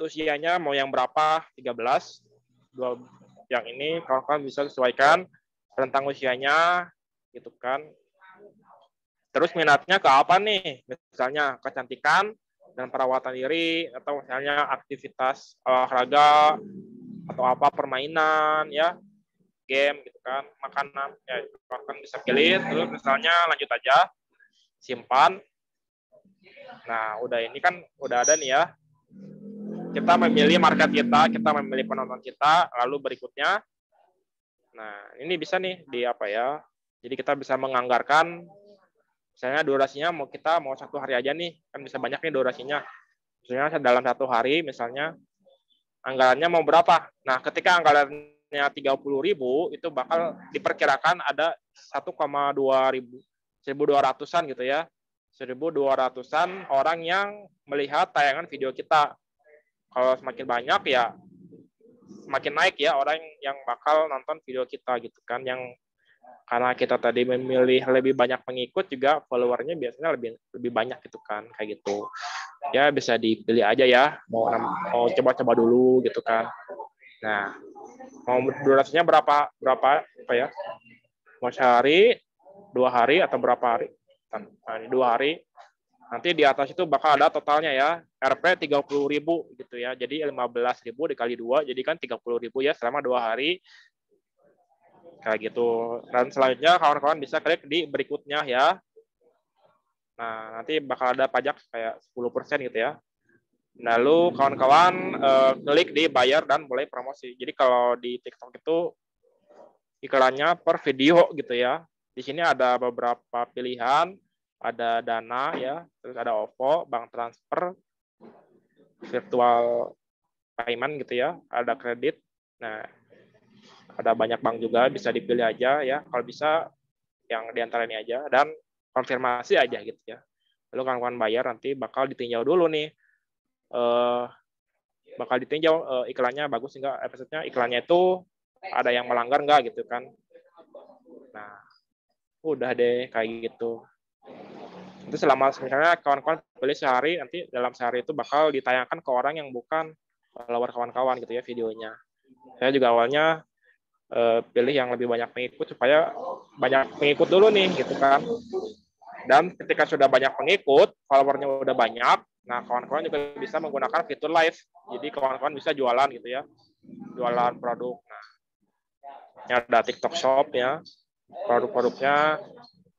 Usianya mau yang berapa, 13, yang ini kawan-kawan bisa sesuaikan rentang usianya gitu kan. Terus minatnya ke apa nih? Misalnya kecantikan dan perawatan diri, atau misalnya aktivitas olahraga, atau apa permainan ya, game gitu kan, makanan ya, kawan-kawan bisa pilih. Terus misalnya lanjut aja, simpan. Nah, ini kan udah ada nih ya. Kita memilih market kita memilih penonton kita, lalu berikutnya, nah ini bisa nih di apa ya, jadi kita bisa menganggarkan, misalnya durasinya kita mau 1 hari aja nih, kan bisa banyak nih durasinya, misalnya dalam 1 hari, misalnya anggarannya mau berapa, nah ketika anggarannya 30.000, itu bakal diperkirakan ada 1,2 ribu, 1.200-an gitu ya, 1.200-an orang yang melihat tayangan video kita. Kalau semakin banyak ya semakin naik ya orang yang bakal nonton video kita gitu kan. Yang karena kita tadi memilih lebih banyak pengikut, juga followernya biasanya lebih banyak gitu kan, kayak gitu ya. Bisa dipilih aja ya, mau coba-coba dulu gitu kan. Nah, mau durasinya berapa apa ya, mau sehari, 2 hari, atau berapa hari? 2 hari Nanti di atas itu bakal ada totalnya ya, Rp 30.000 gitu ya. Jadi 15.000 dikali 2, jadi kan 30.000 ya selama 2 hari. Kayak gitu. Dan selanjutnya kawan-kawan bisa klik di berikutnya ya. Nah, nanti bakal ada pajak kayak 10% gitu ya. Lalu kawan-kawan klik di bayar dan mulai promosi. Jadi kalau di TikTok itu iklannya per video gitu ya. Di sini ada beberapa pilihan, ada Dana ya, terus ada OVO, bank transfer, virtual payment gitu ya, ada kredit. Nah, ada banyak bank juga, bisa dipilih aja ya. Kalau bisa yang diantara ini aja dan konfirmasi aja gitu ya. Lalu kawan-kawan bayar nanti bakal ditinjau dulu nih. Bakal ditinjau iklannya bagus enggak, maksudnya iklannya itu ada yang melanggar enggak gitu kan. Nah, udah deh kayak gitu. Itu selama misalnya kawan-kawan pilih sehari, nanti dalam sehari itu bakal ditayangkan ke orang yang bukan follower kawan-kawan gitu ya videonya. Saya juga awalnya pilih yang lebih banyak pengikut supaya banyak pengikut dulu nih gitu kan. Dan ketika sudah banyak pengikut, followernya udah banyak, nah kawan-kawan juga bisa menggunakan fitur live. Jadi kawan-kawan bisa jualan gitu ya, jualan produk. Nah, ini ada TikTok Shop ya, produk-produknya.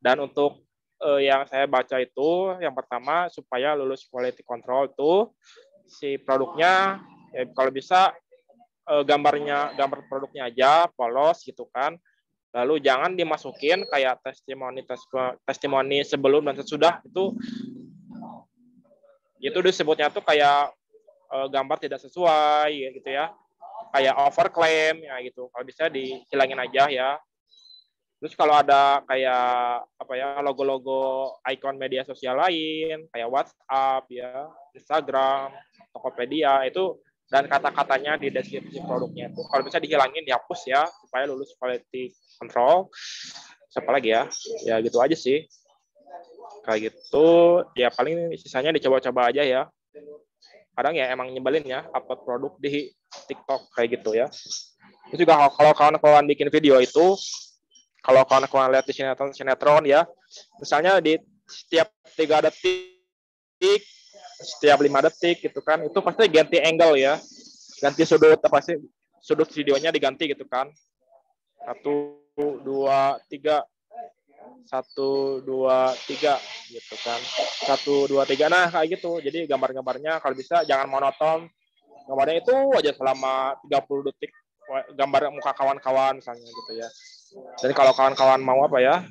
Dan untuk yang saya baca itu, yang pertama supaya lulus quality control itu si produknya kalau bisa gambar produknya aja polos gitu kan. Lalu jangan dimasukin kayak testimoni sebelum dan sesudah, itu disebutnya tuh kayak gambar tidak sesuai gitu ya, kayak overclaim ya gitu. Kalau bisa dihilangin aja ya. Terus kalau ada kayak apa ya, logo-logo icon media sosial lain kayak WhatsApp ya, Instagram, Tokopedia itu, dan kata-katanya di deskripsi produknya itu kalau bisa dihilangin, dihapus ya supaya lulus quality control. Siapa lagi ya? Ya gitu aja sih. Kayak gitu. Ya paling sisanya dicoba-coba aja ya. Kadang ya emang nyebelin ya upload produk di TikTok kayak gitu ya. Terus juga kalau kawan-kawan bikin video itu, kalau kawan-kawan lihat di sinetron ya, misalnya di setiap 3 detik, setiap 5 detik gitu kan, itu pasti ganti angle ya, ganti sudut, pasti sudut videonya diganti gitu kan. 1, 2, 3, 1, 2, 3 gitu kan. 1, 2, 3, nah kayak gitu. Jadi gambar-gambarnya kalau bisa jangan monoton, gambarnya itu aja selama 30 detik, gambar muka kawan-kawan misalnya gitu ya. Dan kalau kawan-kawan mau apa ya,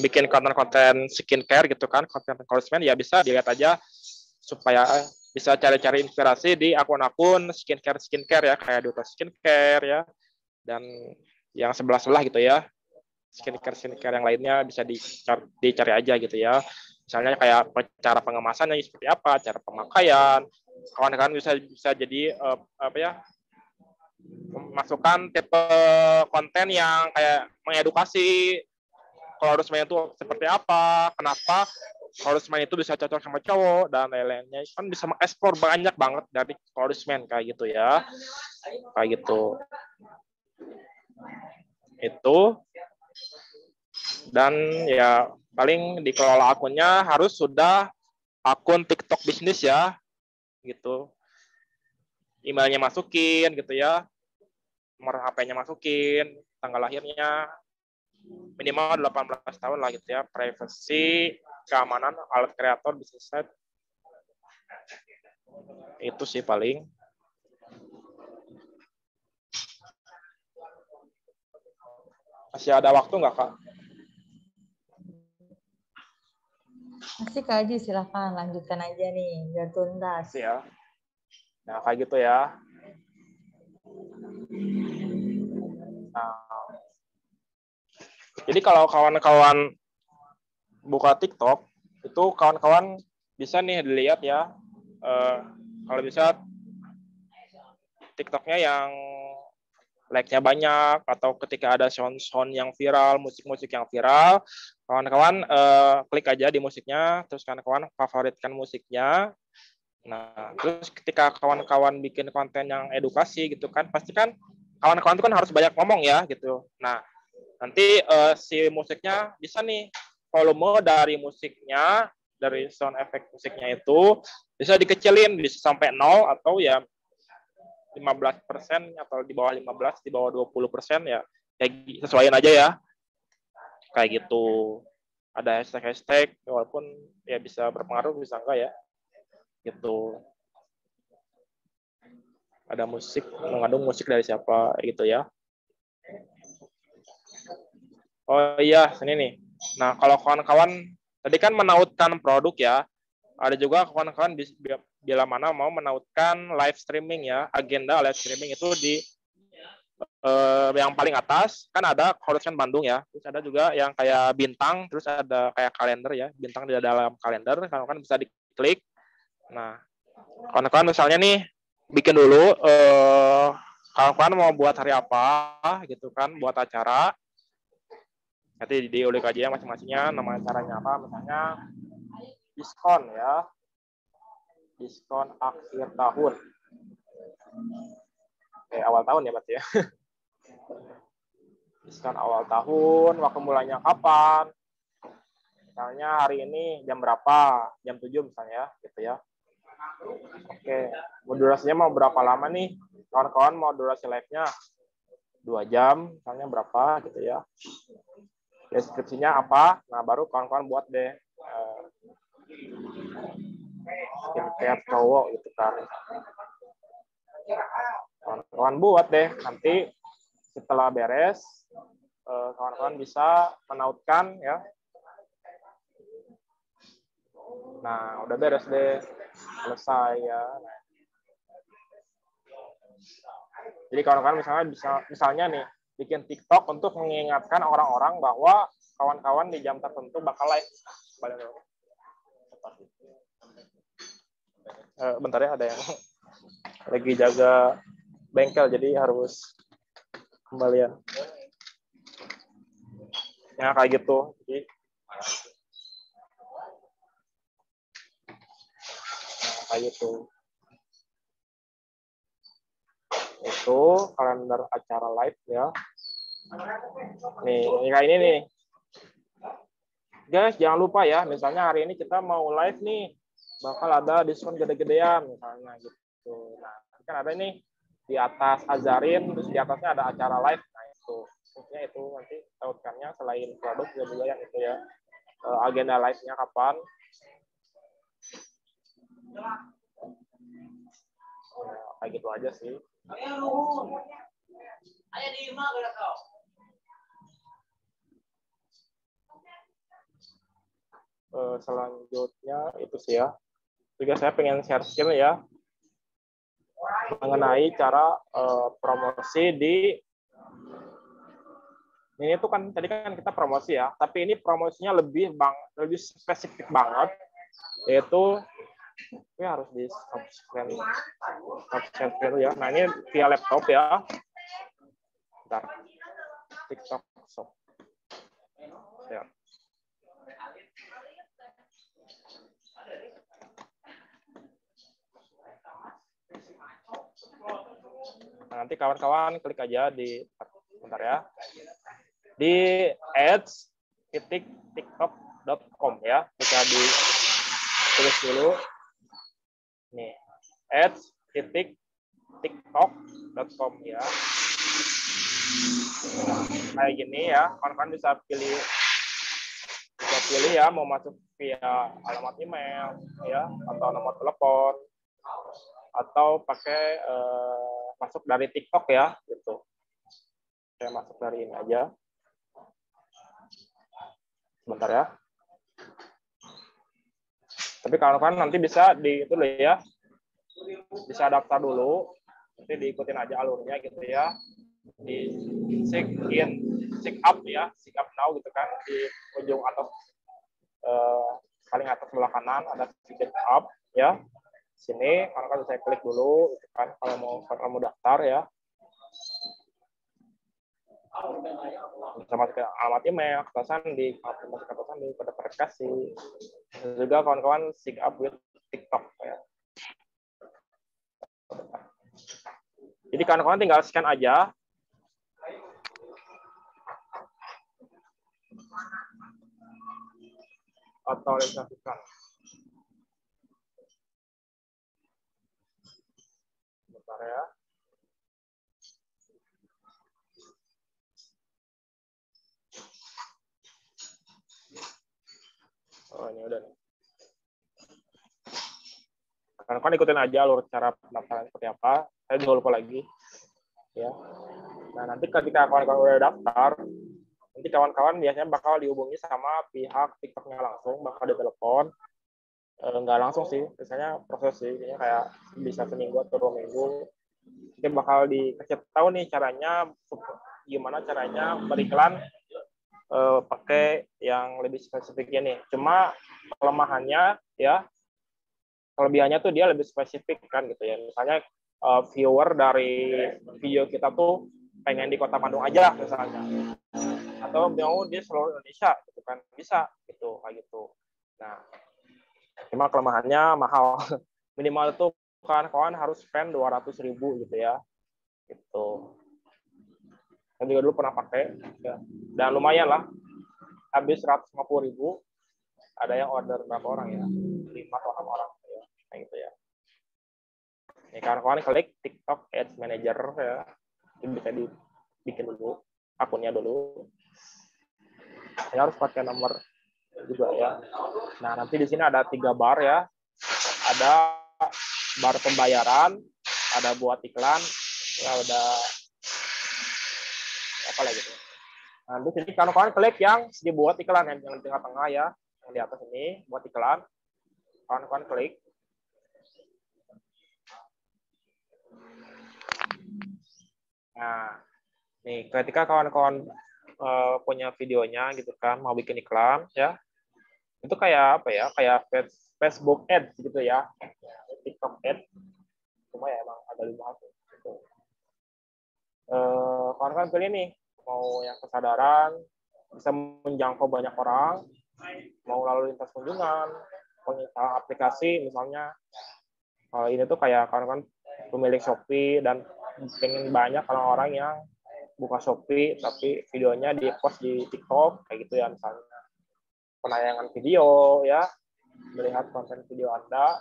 bikin konten-konten skincare gitu kan, konten encouragement ya bisa dilihat aja supaya bisa cari-cari inspirasi di akun-akun skincare ya, kayak Duta Skincare ya, dan yang sebelah-sebelah gitu ya, skincare yang lainnya bisa dicari aja gitu ya. Misalnya kayak cara pengemasannya seperti apa, cara pemakaian, kawan-kawan bisa jadi apa ya, masukkan tipe konten yang kayak mengedukasi kalau harus main itu seperti apa, kenapa kalau main itu bisa cocok sama cowok dan lain-lainnya, kan bisa mengeksplor banyak banget dari Chorusman kayak gitu ya, kayak gitu itu. Dan ya paling dikelola akunnya harus sudah akun TikTok bisnis ya gitu, emailnya masukin gitu ya, nomor HP-nya masukin, tanggal lahirnya minimal 18 tahun lah gitu ya, privacy, keamanan, alat kreator, bisnis set. Itu sih paling. Masih ada waktu nggak, Kak? Masih, Kak Haji, silahkan lanjutkan aja nih, biar tuntas. Ya. Nah, kayak gitu ya. Nah, jadi kalau kawan-kawan buka TikTok, itu kawan-kawan bisa nih dilihat ya, kalau bisa TikToknya yang like-nya banyak, atau ketika ada sound yang viral, musik-musik yang viral, kawan-kawan klik aja di musiknya, terus kawan-kawan favoritkan musiknya. Nah, terus ketika kawan-kawan bikin konten yang edukasi gitu kan, pasti kan kawan-kawan itu kan harus banyak ngomong ya gitu. Nah, nanti si musiknya bisa nih volume dari musiknya, dari sound effect musiknya itu bisa dikecilin, bisa sampai 0 atau ya 15% atau di bawah 15, di bawah 20% ya. Kayak sesuaiin aja ya. Kayak gitu. Ada hashtag walaupun ya bisa berpengaruh bisa enggak ya. Gitu. Ada musik, mengandung musik dari siapa gitu ya. Oh iya, sini nih. Nah, kalau kawan-kawan tadi kan menautkan produk ya. Ada juga kawan-kawan bila mana mau menautkan live streaming ya. Agenda live streaming itu di yang paling atas kan ada Horizon Bandung ya. Terus ada juga yang kayak bintang, terus ada kayak kalender ya. Bintang di dalam kalender, kawan-kawan bisa diklik. Nah, kawan-kawan misalnya nih bikin dulu kawan-kawan mau buat hari apa gitu kan, buat acara. Nanti diulik aja masing-masingnya nama acaranya apa, misalnya diskon ya. Diskon akhir tahun. Awal tahun ya berarti ya. Diskon awal tahun, waktu mulainya kapan? Misalnya hari ini jam berapa? Jam 7 misalnya gitu ya. Oke, mau durasinya mau berapa lama nih? Kawan-kawan mau durasi live-nya 2 jam, misalnya berapa gitu ya. Deskripsinya apa? Nah, baru kawan-kawan buat deh skincare cowok gitu kan. Kawan-kawan buat deh, nanti setelah beres, kawan-kawan bisa menautkan ya. Nah, udah beres deh, selesai ya. Jadi kawan-kawan misalnya nih, bikin TikTok untuk mengingatkan orang-orang bahwa kawan-kawan di jam tertentu bakal live. Bentar ya, ada yang lagi jaga bengkel, jadi harus kembalian. Ya kayak gitu. Jadi, kayak gitu. Itu kalender acara live ya. Nih, kayak ini nih. Guys, jangan lupa ya, misalnya hari ini kita mau live nih, bakal ada diskon gede-gedean misalnya gitu. Nah, kan ada nih di atas Azarin, terus di atasnya ada acara live. Nah, itu maksudnya itu nanti tautkannya selain produk juga yang itu ya. Agenda live-nya kapan. Ya, kayak gitu aja sih. Selanjutnya itu sih ya. Juga saya pengen share skill ya mengenai cara promosi di ini tuh kan tadi kan kita promosi ya, tapi ini promosinya lebih spesifik banget, yaitu ini harus di subscribe ya. Nah ini via laptop ya. Bentar. TikTok Shop. Ya. Nah, nanti kawan-kawan klik aja di bentar ya. Di ads.tiktok.com ya. Bisa ditulis dulu. Nih, ads.tiktok.com ya. Kayak gini ya, kawan-kawan bisa pilih ya mau masuk via alamat email ya atau nomor telepon atau pakai masuk dari TikTok ya gitu. Saya masuk dari ini aja. Sebentar ya. Tapi kawan-kawan nanti bisa di itu dulu ya. Bisa daftar dulu. Nanti diikutin aja alurnya gitu ya. Di sign up ya, sign up now gitu kan di ujung atas paling atas sebelah kanan ada sign up ya. Sini kawan-kawan saya klik dulu gitu kan kalau mau daftar ya. Bisa masuk ke alamat email, kata sandi, pada verifikasi. Juga kawan-kawan sign up with TikTok ya. Jadi kawan-kawan tinggal scan aja. aktualisasikan. Bentar ya. Oh, ini udah nih. Kawan-kawan ikutin aja alur cara pendaftaran seperti apa. Saya juga lupa lagi. Ya. Nah, nanti ketika kawan-kawan udah daftar, nanti kawan-kawan biasanya bakal dihubungi sama pihak TikToknya langsung, bakal ditelepon. Nggak langsung sih, biasanya proses sih, kayak bisa seminggu atau 2 minggu. Nanti bakal dikasih tahu nih caranya, gimana caranya beriklan pakai yang lebih spesifiknya nih. Cuma kelemahannya ya, kelebihannya tuh dia lebih spesifik kan gitu ya. Misalnya viewer dari video kita tuh pengen di Kota Bandung aja misalnya, atau mau di seluruh Indonesia gitu kan, bisa gitu kayak gitu. Nah, cuma kelemahannya mahal. Minimal tuh kawan-kawan harus spend 200.000 gitu ya. Gitu. Saya juga dulu pernah pakai ya. Dan lumayan lah. Habis 150.000. Ada yang order berapa orang ya? 5 atau 6 orang ya. Kayak gitu ya. Ini kawan-kawan klik TikTok Ads Manager ya. Ini bisa dibikin dulu akunnya dulu. Ini harus pakai nomor juga ya. Nah, nanti di sini ada 3 bar ya. Ada bar pembayaran, ada buat iklan, ya ada apa lagi tuh. Nah, di sini kawan-kawan klik yang dibuat iklan yang di tengah-tengah ya, yang di atas ini buat iklan. Kawan-kawan klik. Nah, nih ketika kawan-kawan punya videonya gitu kan, mau bikin iklan ya, itu kayak apa ya? Kayak Facebook Ads gitu ya, TikTok Ads. Cuma ya emang agak lebih mahal. Gitu. Kawan-kawan pilih nih, mau yang kesadaran, bisa menjangkau banyak orang, mau lalu lintas kunjungan, penginstalan aplikasi misalnya. Ini tuh kayak kawan-kawan pemilik Shopee dan pengen banyak orang-orang yang buka Shopee tapi videonya di post di TikTok kayak gitu ya, misalnya penayangan video ya, melihat konten video Anda.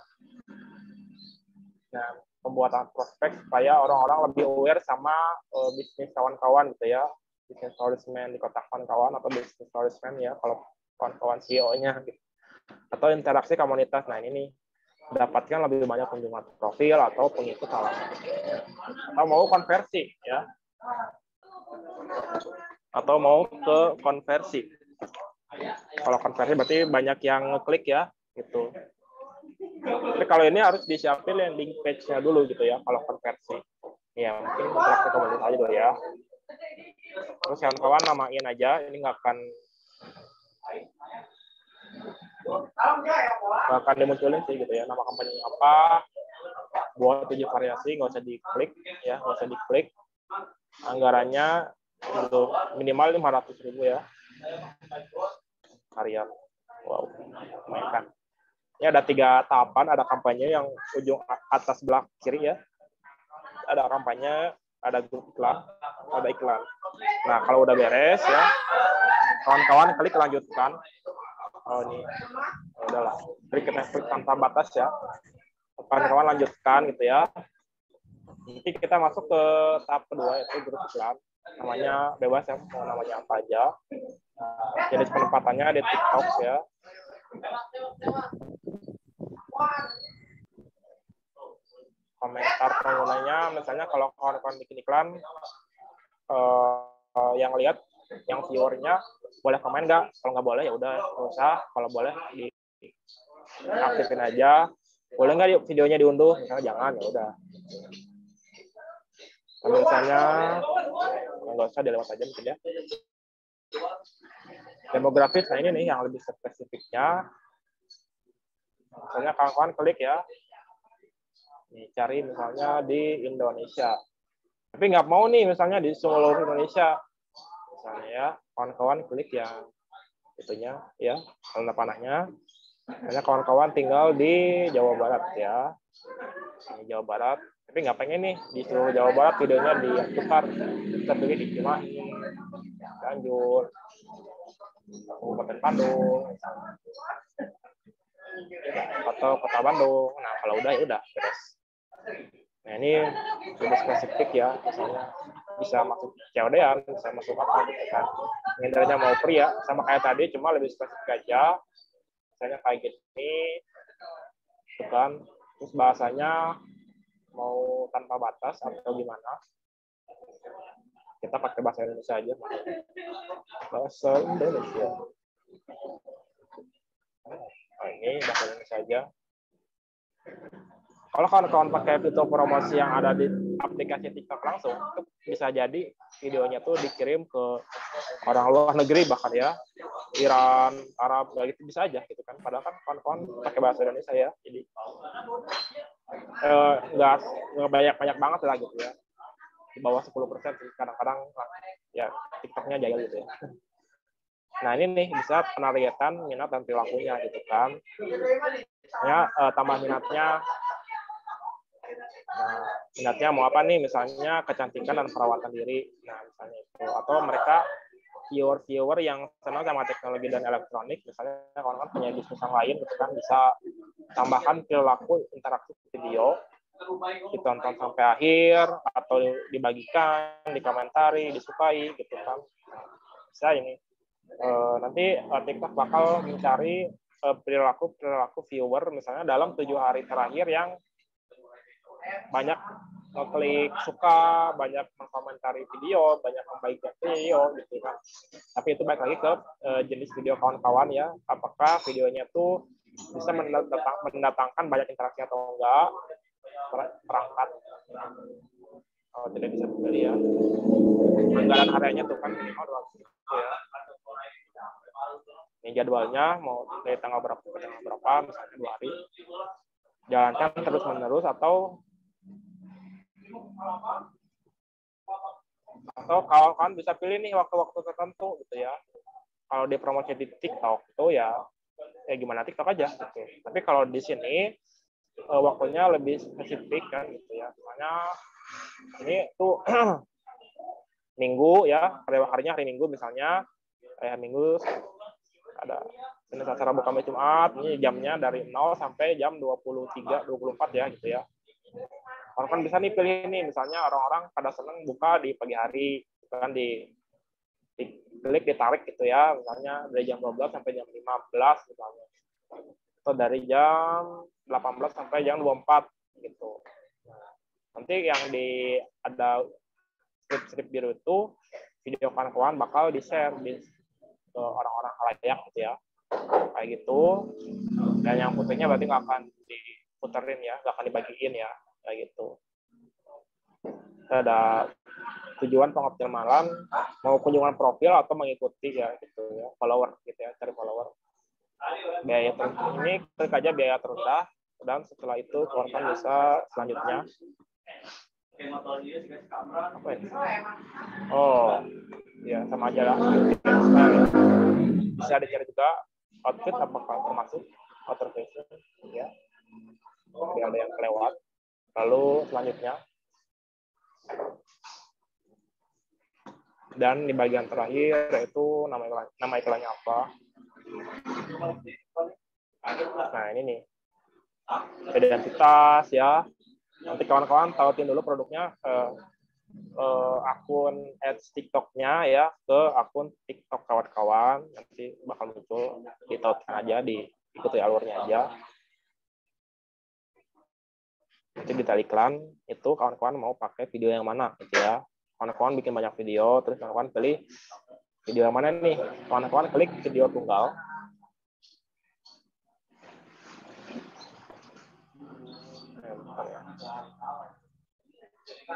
Nah, pembuatan prospek supaya orang-orang lebih aware sama bisnis kawan-kawan gitu ya, bisnis endorsement di kotak kawan-kawan atau bisnis endorsement ya kalau kawan-kawan CEO-nya gitu. Atau interaksi komunitas. Nah, ini nih dapatkan lebih banyak kunjungan profil atau pengikut halaman. Atau mau konversi ya. Atau mau ke konversi. Kalau konversi berarti banyak yang ngeklik ya gitu. Tapi kalau ini harus disiapin landing page-nya dulu gitu ya kalau konversi. Ya mungkin interaksi komunitas aja dulu ya. Terus kawan-kawan namain aja, ini nggak akan dimunculin sih gitu ya, nama kampanye apa, buat 7 variasi, nggak usah diklik ya, nggak usah diklik. Anggarannya untuk minimal 500.000 ya. Harian. Wow, mainkan. Ini ada 3 tahapan, ada kampanye yang ujung atas sebelah kiri ya. Ada kampanye, ada grup iklan, ada iklan. Nah, kalau udah beres ya, kawan-kawan klik lanjutkan. Oh ini, udahlah. Klik tanpa batas ya. Kawan-kawan lanjutkan gitu ya. Nanti kita masuk ke tahap kedua yaitu grup iklan. Namanya bebas ya, mau namanya apa aja. Jenis penempatannya di TikTok ya. Komentar penggunanya, misalnya kalau kawan-kawan bikin iklan, yang lihat, yang viewernya boleh komen nggak? Kalau nggak boleh ya udah nggak usah. Kalau boleh diaktifin aja. Boleh nggak videonya diunduh? Misalnya jangan ya udah. Misalnya nggak usah, dilewat aja mungkin ya. Demografis, nah ini nih yang lebih spesifiknya. Misalnya kawan-kawan klik ya. Nih, cari misalnya di Indonesia. Tapi nggak mau nih misalnya di seluruh Indonesia. Misalnya ya, kawan-kawan klik yang itunya ya, tanda panahnya. Misalnya kawan-kawan tinggal di Jawa Barat ya. Ini Jawa Barat. Tapi nggak pengen nih di seluruh Jawa Barat videonya diputar. Kita pilih di Cimahi, Cianjur, Kabupaten Bandung atau Kota Bandung. Nah, kalau udah ya udah beres. Nah, ini lebih spesifik ya, misalnya bisa masuk COD-an, bisa masuk apa gitu kan. Intinya mau free ya, sama kayak tadi, cuma lebih spesifik aja. Misalnya kayak gini, gitu kan. Terus bahasanya mau tanpa batas atau gimana. Kita pakai bahasa Indonesia aja. Bahasa Indonesia. Nah, ini bahasa Indonesia aja. Kalau kawan-kawan pakai fitur promosi yang ada di aplikasi TikTok langsung, itu bisa jadi videonya tuh dikirim ke orang luar negeri bahkan ya, Iran, Arab, kayak gitu bisa aja gitu kan. Padahal kan kawan-kawan pakai bahasa Indonesia ya, jadi nggak banyak banget lah gitu ya, di bawah 10% sih kadang-kadang ya TikToknya jaya gitu ya. Nah ini nih bisa penarikan minat dan perilakunya gitu kan. Ya tambah minatnya. Nah, minatnya mau apa nih? Misalnya kecantikan dan perawatan diri. Nah, misalnya itu. Atau mereka viewer yang senang sama teknologi dan elektronik, misalnya orang-orang punya bisnis yang lain, gitu kan, bisa tambahkan perilaku interaksi video, ditonton sampai akhir, atau dibagikan, dikomentari, disukai, gitu kan. Bisa ini. Nanti TikTok bakal mencari perilaku viewer, misalnya dalam 7 hari terakhir yang banyak klik suka, banyak mengkomentari video, banyak membagikan video gitu kan. Tapi itu balik lagi ke jenis video kawan-kawan ya, apakah videonya tuh bisa mendatangkan banyak interaksi atau enggak, perangkat tidak bisa dibeli ya. Anggaran hariannya tuh kan minimal 200 ya. Ini jadwalnya mau dari tanggal berapa ke tanggal berapa, misalnya 2 hari. Jalankan terus menerus atau kawan-kawan bisa pilih nih waktu-waktu tertentu gitu ya. Kalau dia promosi di TikTok itu ya gimana TikTok aja gitu. Tapi kalau di sini waktunya lebih spesifik kan gitu ya. Misalnya ini tuh Minggu ya, harinya hari Minggu misalnya, hari Minggu ada Senin, Selasa, Rabu, Kamis, Jumat, ini jamnya dari 0 sampai jam 23, 24 ya gitu ya. Orang kan bisa nih pilih nih, misalnya orang-orang pada seneng buka di pagi hari, kan diklik, ditarik gitu ya, misalnya dari jam 12 sampai jam 15 misalnya. Atau dari jam 18 sampai jam 24 gitu. Nanti yang ada strip biru itu, video kawan-kawan bakal di-share ke orang-orang halayak gitu ya. Kayak gitu. Dan yang putihnya berarti nggak akan diputerin ya, nggak akan dibagiin ya. Kayak gitu. Ada tujuan pengoptimalan mau kunjungan profil atau mengikuti ya gitu ya, follower gitu ya, cari follower. Biaya ini klik aja biaya terendah, dan setelah itu keluarkan bisa selanjutnya. Apa ya? Oh ya, sama aja lah. Bisa dicari juga outfit apakah termasuk outer fashion ya, tidak ada yang kelewat. Lalu selanjutnya, dan di bagian terakhir yaitu nama iklannya apa. Nah ini nih identitas ya, nanti kawan-kawan tautin dulu produknya akun ads TikToknya ya ke akun TikTok kawan-kawan, nanti bakal muncul, ditautkan aja, diikuti alurnya aja. Nanti detail iklan itu kawan-kawan mau pakai video yang mana gitu ya. Kawan-kawan bikin banyak video, terus kawan-kawan pilih video yang mana nih. Kawan-kawan klik video tunggal.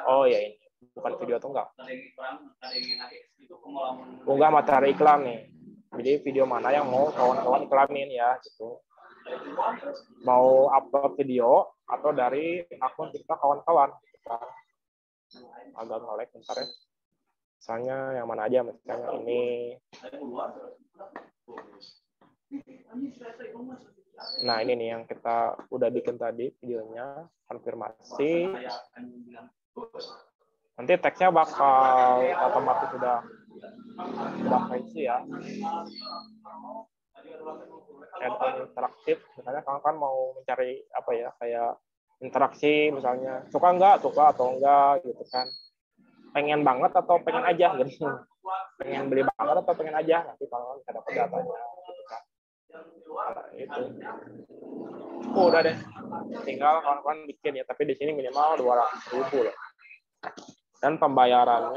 Oh ya, ini bukan video tunggal. Unggah materi iklan nih. Jadi video mana yang mau kawan-kawan iklanin ya gitu. Mau upload video atau dari akun TikTok kawan-kawan. Agak nge-lag bentar ya. Misalnya yang mana aja, misalnya ini. Nah ini nih yang kita udah bikin tadi videonya, konfirmasi. Nanti teksnya bakal otomatis sudah Berapa isi ya? Add-on interaktif, misalnya kawan-kawan mau mencari apa ya, kayak interaksi misalnya, suka atau enggak gitu kan, pengen banget atau pengen aja gitu, pengen beli banget atau pengen aja, nanti kawan-kawan bisa dapat datanya gitu kan. Nah, itu udah deh, tinggal kawan-kawan bikin ya, tapi di sini minimal 200.000 loh. Dan pembayaran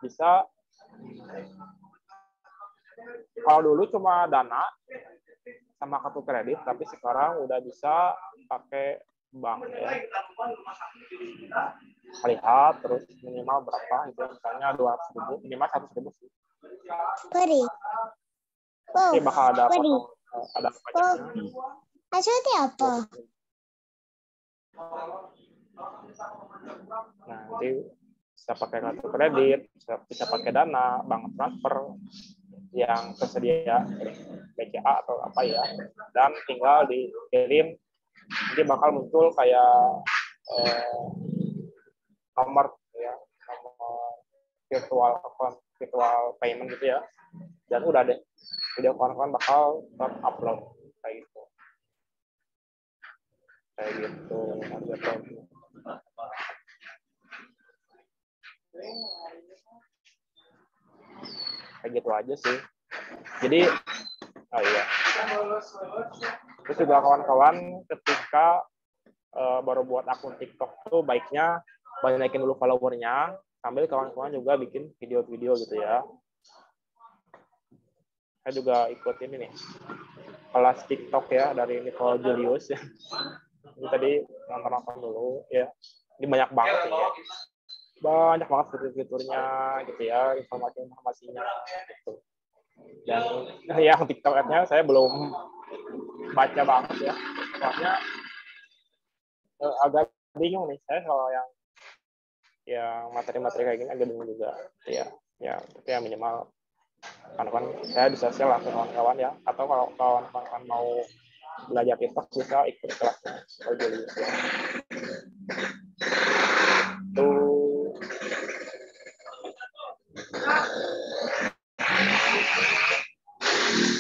bisa, kalau dulu cuma dana sama kartu kredit, tapi sekarang udah bisa pakai bank ya. Lihat terus minimal berapa itu, misalnya 200.000, minimal 100.000 sih. Pasti bakal ada potong, ada pajaknya. Maksudnya apa? Nah, nanti bisa pakai kartu kredit, bisa pakai dana, bank transfer yang tersedia BCA atau apa ya, dan tinggal dikirim, nanti bakal muncul kayak nomor ya, nomor virtual payment gitu ya, dan udah deh, video kawan-kawan bakal terupload kayak gitu. Kayak gitu aja sih. Jadi, oh iya. Terus juga kawan-kawan ketika baru buat akun TikTok tuh baiknya banyakin dulu followernya, sambil kawan-kawan juga bikin video-video gitu ya. Saya juga ikut ini nih, kelas TikTok ya dari Nicole Julius ya. Ini tadi nonton dulu ya. Ini banyak banget ya. Banyak banget fitur-fiturnya gitu ya, informasinya gitu. Dan yang TikTok-nya saya belum baca banget ya. Soalnya agak bingung nih saya kalau yang materi-materi kayak gini, agak bingung juga ya. Ya, tapi ya minimal kan saya bisa share lah ke kawan-kawan ya, atau kalau kawan-kawan mau belajar TikTok bisa ikut kelasnya. Tuh.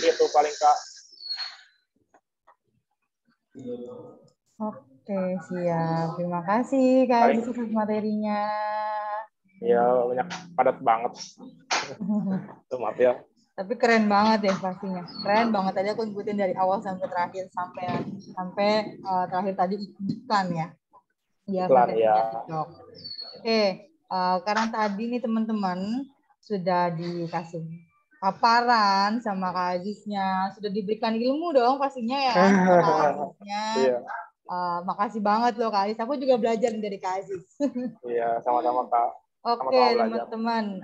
Itu paling Kak. Oke, siap. Terima kasih Kak Aziz atas materinya. Ya, banyak, padat banget. Tuh, maaf ya. Tapi keren banget ya pastinya. Keren banget, tadi aku ngikutin dari awal sampai terakhir, sampai terakhir tadi iklan ya. Ya, iklan ya. TikTok. Oke, karena tadi nih teman-teman sudah dikasih paparan sama Kak Aziznya, sudah diberikan ilmu dong pastinya ya sama Kak Aziznya. Iya. Makasih banget loh Kak Aziz, aku juga belajar dari Kak Aziz. Iya, sama-sama Kak. Oke teman-teman,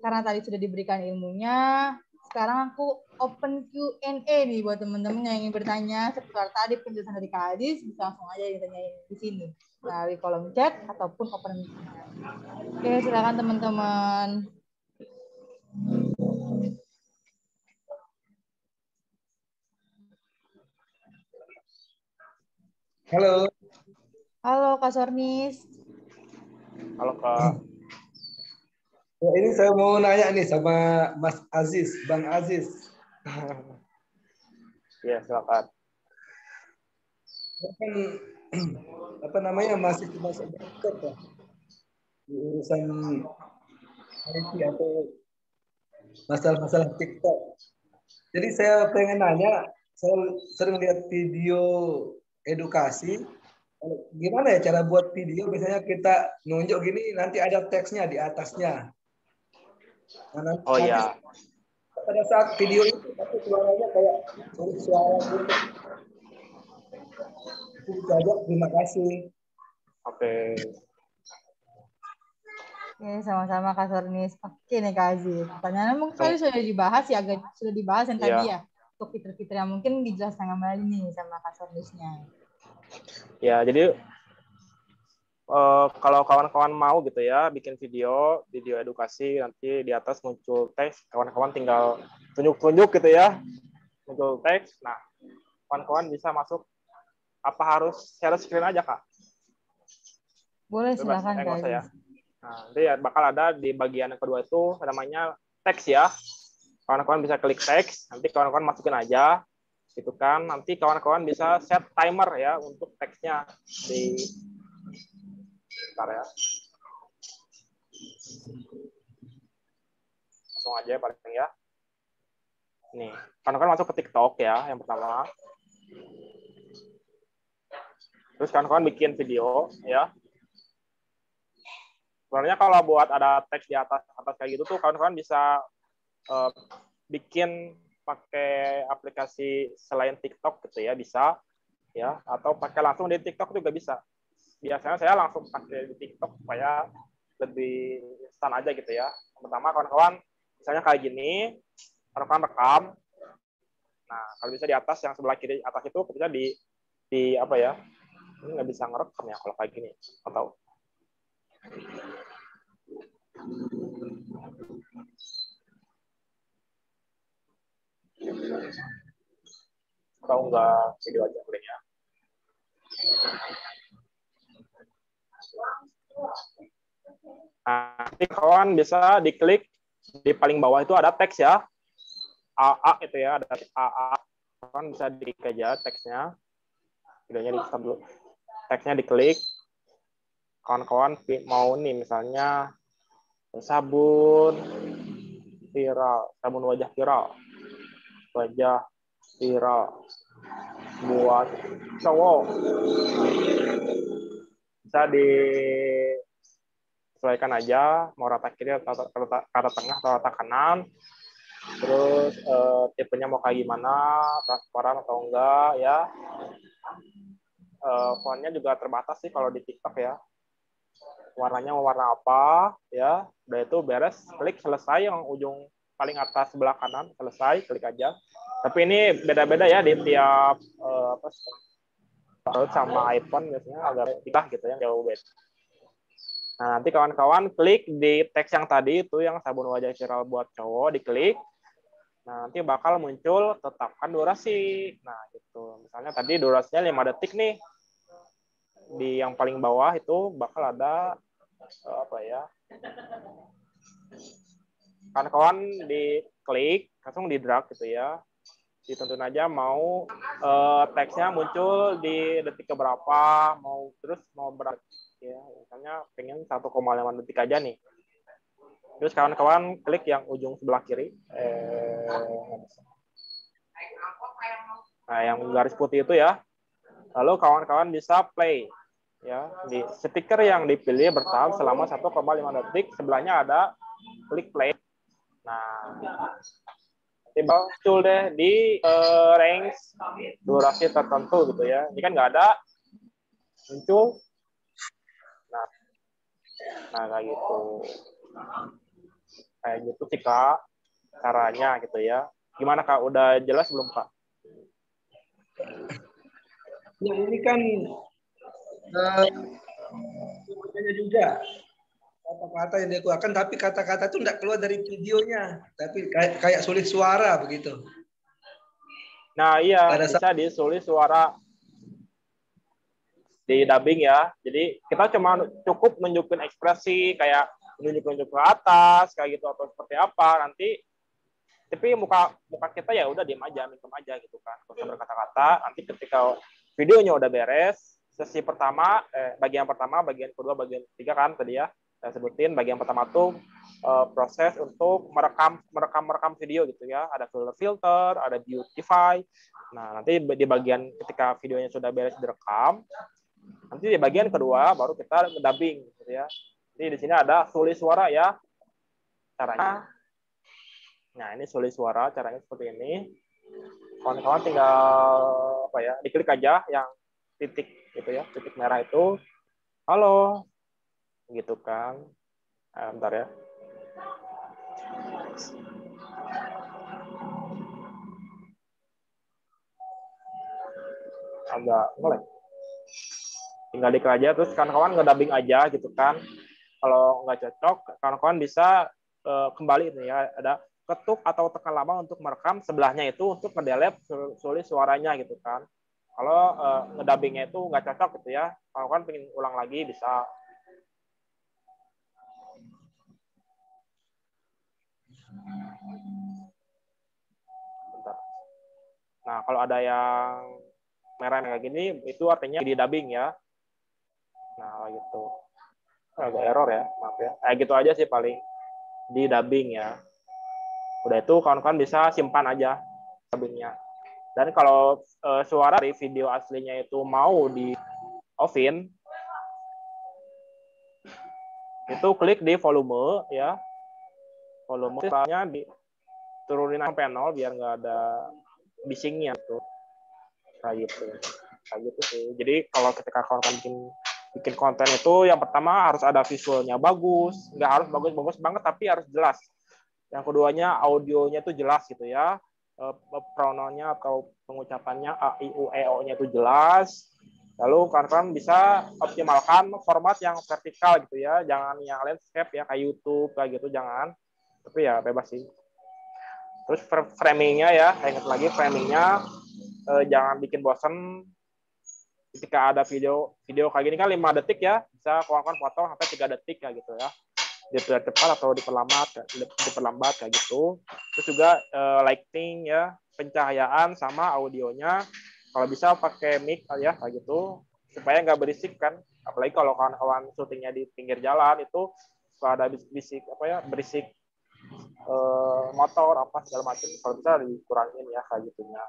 karena tadi sudah diberikan ilmunya, sekarang aku open Q&A nih buat teman-teman yang ingin bertanya seputar tadi penjelasan dari Kak Aziz, bisa langsung aja ditanyain di sini melalui kolom chat ataupun open mic. Oke, silakan teman-teman. Halo. Halo Kak Sornis. Halo Kak. Ya, ini saya mau nanya nih sama Mas Aziz, Bang Aziz. Iya, silakan. Kan apa namanya masih TikTok ya, di urusan IT atau masalah-masalah TikTok. Jadi saya pengen nanya, saya sering lihat video edukasi. Gimana ya cara buat video? Misalnya kita nunjuk gini, nanti ada teksnya di atasnya. Nah, oh iya. Pada saat video itu, tapi suaranya kayak suara gitu. Itu aja, terima kasih. Oke. Oke, sama-sama Kak Sornis. Oke nih Kak Aziz. Pertanyaannya mungkin tadi sudah dibahas ya, agak sudah dibahas yang tadi ya. Untuk fitur-fitur yang mungkin dijelaskan kembali nih sama Kak Sornisnya. Ya, jadi kalau kawan-kawan mau gitu ya bikin video edukasi, nanti di atas muncul teks, kawan-kawan tinggal tunjuk-tunjuk gitu ya, muncul teks. Nah, kawan-kawan bisa masuk, apa harus share screen aja Kak? Boleh, Bebas, silakan nggak Kak usah ya. Aziz. Nah, nanti bakal ada di bagian yang kedua itu namanya teks ya. Kawan-kawan bisa klik teks, nanti kawan-kawan masukin aja, gitu kan. Nanti kawan-kawan bisa set timer ya untuk teksnya di, bentar ya. Langsung aja paling ya. Nih, kawan-kawan masuk ke TikTok ya, yang pertama. Terus kawan-kawan bikin video ya. Sebenarnya kalau buat ada teks di atas kayak gitu tuh kawan-kawan bisa bikin pakai aplikasi selain TikTok gitu ya, bisa ya, atau pakai langsung di TikTok juga bisa. Biasanya saya langsung pakai di TikTok supaya lebih instan aja gitu ya. Pertama kawan-kawan misalnya kayak gini, kawan-kawan rekam. Nah, kalau bisa di atas yang sebelah kiri atas itu bisa di apa ya? Ini nggak bisa ngerekam ya kalau kayak gini, atau nggak video aja boleh ya. Nah, nanti kawan bisa diklik di paling bawah itu ada teks ya, AA itu ya, ada AA. Kawan bisa diklik aja teksnya, videonya di stop dulu, teksnya diklik. Kawan-kawan mau nih misalnya sabun viral, sabun wajah viral buat cowok, bisa disesuaikan aja mau rata kiri atau rata tengah atau rata kanan. Terus tipenya mau kayak gimana, transparan atau enggak ya. Fontnya juga terbatas sih kalau di TikTok ya. Warnanya mau warna apa ya. Udah itu beres, klik selesai yang ujung paling atas sebelah kanan, selesai, klik aja. Tapi ini beda-beda ya di tiap Android sama iPhone, biasanya agak beda gitu ya, jauh beda. Nah, nanti kawan-kawan klik di teks yang tadi itu yang sabun wajah viral buat cowok, diklik. Nah, nanti bakal muncul tetapkan durasi. Nah, gitu. Misalnya tadi durasinya 5 detik nih. Di yang paling bawah itu bakal ada apa ya? Kawan-kawan diklik, langsung di drag gitu ya. Ditentuin aja mau teksnya muncul di detik keberapa, mau berapa ya. Misalnya pengen 1,5 detik aja nih. Terus kawan-kawan klik yang ujung sebelah kiri. Nah, yang garis putih itu ya. Lalu kawan-kawan bisa play ya. Di stiker yang dipilih bertahan selama 1,5 detik, sebelahnya ada klik play. Nah, tiba muncul deh di range durasi tertentu gitu ya. Ini kan nggak ada muncul. Nah kayak gitu. Kayak gitu sih Kak caranya gitu ya. Gimana Kak? Udah jelas belum Kak? Ya ini kan juga kata-kata yang dia keluarkan, tapi kata-kata itu tidak keluar dari videonya, tapi kayak sulit suara begitu. Nah iya, bisa disulis suara di dubbing ya. Jadi kita cuma cukup nunjukin ekspresi, kayak nunjuk ke atas, kayak gitu atau seperti apa nanti. Tapi muka kita ya udah diem aja, minum aja gitu kan. Nggak usah berkata-kata. Nanti ketika videonya udah beres, sesi pertama, bagian pertama, bagian kedua, bagian ketiga kan tadi ya. Saya sebutin bagian pertama tuh proses untuk merekam video gitu ya. Ada filter, ada beautify. Nah, nanti di bagian ketika videonya sudah beres direkam, nanti di bagian kedua baru kita dubbing gitu ya. Jadi di sini ada tulis suara ya. Caranya. Nah, ini sulis suara caranya seperti ini. Kawan-kawan tinggal apa ya? Diklik aja yang titik gitu ya, titik merah itu. Halo. Gitu kan. Bentar ya. Agak ngelag. Tinggal diklik aja terus kawan-kawan ngedubbing aja gitu kan. Kalau nggak cocok, kawan-kawan bisa kembali ini ya, ada ketuk atau tekan lama untuk merekam, sebelahnya itu untuk ngedelete sulis suaranya gitu kan. Kalau ngedubbingnya itu nggak cocok gitu ya, kawan-kawan pengen ulang lagi bisa Bentar. Nah, kalau ada yang merah kayak gini, itu artinya di dubbing ya. Nah, gitu. Agak error ya, maaf ya. Gitu aja sih paling di dubbing ya. Udah itu kawan-kawan bisa simpan aja dubbingnya. Dan kalau suara dari video aslinya itu mau di offin, itu klik di volume ya. Volume misalnya diturunin sampai 0 biar nggak ada bisingnya tuh. Kayak gitu. Kayak gitu sih. Jadi kalau ketika kawan-kawan bikin konten itu yang pertama harus ada visualnya bagus, nggak harus bagus-bagus banget tapi harus jelas. Yang keduanya audionya itu jelas gitu ya, pronounnya atau pengucapannya a i u e o-nya itu jelas. Lalu kawan-kawan bisa optimalkan format yang vertikal gitu ya, jangan yang landscape ya kayak YouTube kayak gitu jangan. Tapi ya bebas sih. Terus framingnya ya, saya ingat lagi framingnya jangan bikin bosen. Ketika ada video kayak gini kan 5 detik ya, bisa kawan-kawan potong sampai 3 detik kayak gitu ya. Dipercepat atau diperlambat kayak gitu. Terus juga lighting ya, pencahayaan sama audionya kalau bisa pakai mic ya kayak gitu supaya nggak berisik kan. Apalagi kalau kawan-kawan syutingnya di pinggir jalan itu suka ada bisik apa ya, berisik motor apa segala macam, kalau bisa dikurangin ya kayak gitunya.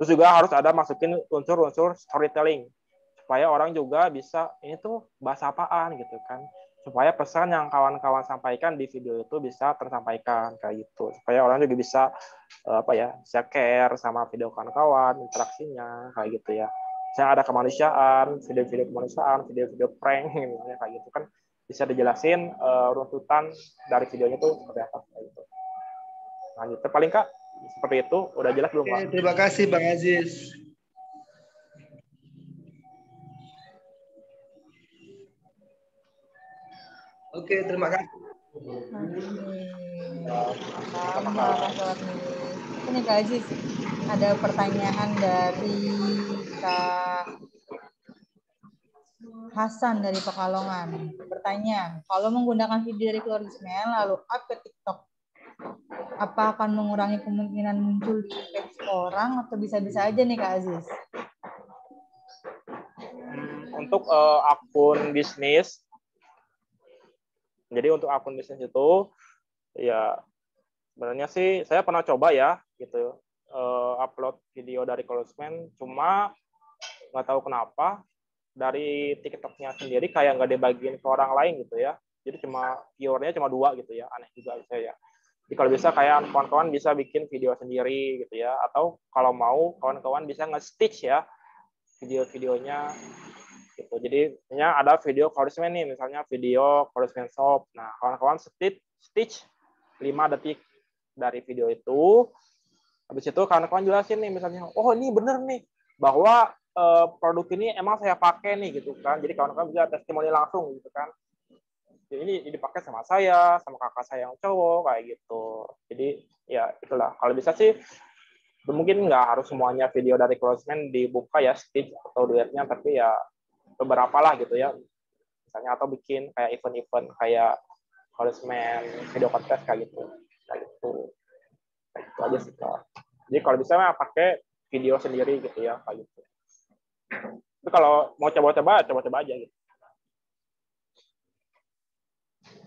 Terus juga harus ada masukin unsur-unsur storytelling supaya orang juga bisa ini tuh bahasa apaan gitu kan, supaya pesan yang kawan-kawan sampaikan di video itu bisa tersampaikan kayak gitu, supaya orang juga bisa apa ya, bisa care sama video kawan-kawan, interaksinya kayak gitu ya. Saya ada kemanusiaan, video-video kemanusiaan, video-video prank kayak gitu kan bisa dijelasin runtutan dari videonya tuh seperti apa kayak gitu. Nah, itu paling Kak seperti itu. Udah jelas belum, Pak? Terima kasih Bang Aziz. Oke, terima kasih. Sama Kak Sorni. Ini Kak Aziz, ada pertanyaan dari Kak Hasan dari Pekalongan. Pertanyaan, kalau menggunakan video dari Clorisman lalu up ke TikTok, apa akan mengurangi kemungkinan muncul di page orang atau bisa-bisa aja nih Kak Aziz? Untuk akun bisnis, jadi untuk akun bisnis itu ya sebenarnya sih saya pernah coba ya gitu upload video dari Clorisman, cuma nggak tahu kenapa dari TikToknya sendiri kayak nggak dibagiin ke orang lain gitu ya. Jadi cuma viewernya cuma 2 gitu ya, aneh juga saya ya. Jadi kalau bisa kayak kawan-kawan bisa bikin video sendiri gitu ya, atau kalau mau kawan-kawan bisa nge-stitch ya video-videonya gitu. Jadi misalnya ada video Clorisman nih, misalnya video Clorisman Shop. Nah, kawan-kawan stitch 5 detik dari video itu. Habis itu kawan-kawan jelasin nih misalnya, oh ini bener nih bahwa produk ini emang saya pakai nih gitu kan. Jadi kawan-kawan bisa testimoni langsung gitu kan. Jadi ini dipakai sama saya, sama kakak saya yang cowok kayak gitu. Jadi ya itulah. Kalau bisa sih mungkin nggak harus semuanya video dari Clorisman dibuka ya stitch atau duetnya, tapi ya beberapa lah gitu ya. Misalnya atau bikin kayak event-event kayak Clorisman video contest kayak gitu. Kayak gitu. Kayak gitu aja sih Kak. Jadi kalau bisa mah pakai video sendiri gitu ya kayak gitu. Tapi kalau mau coba-coba aja gitu.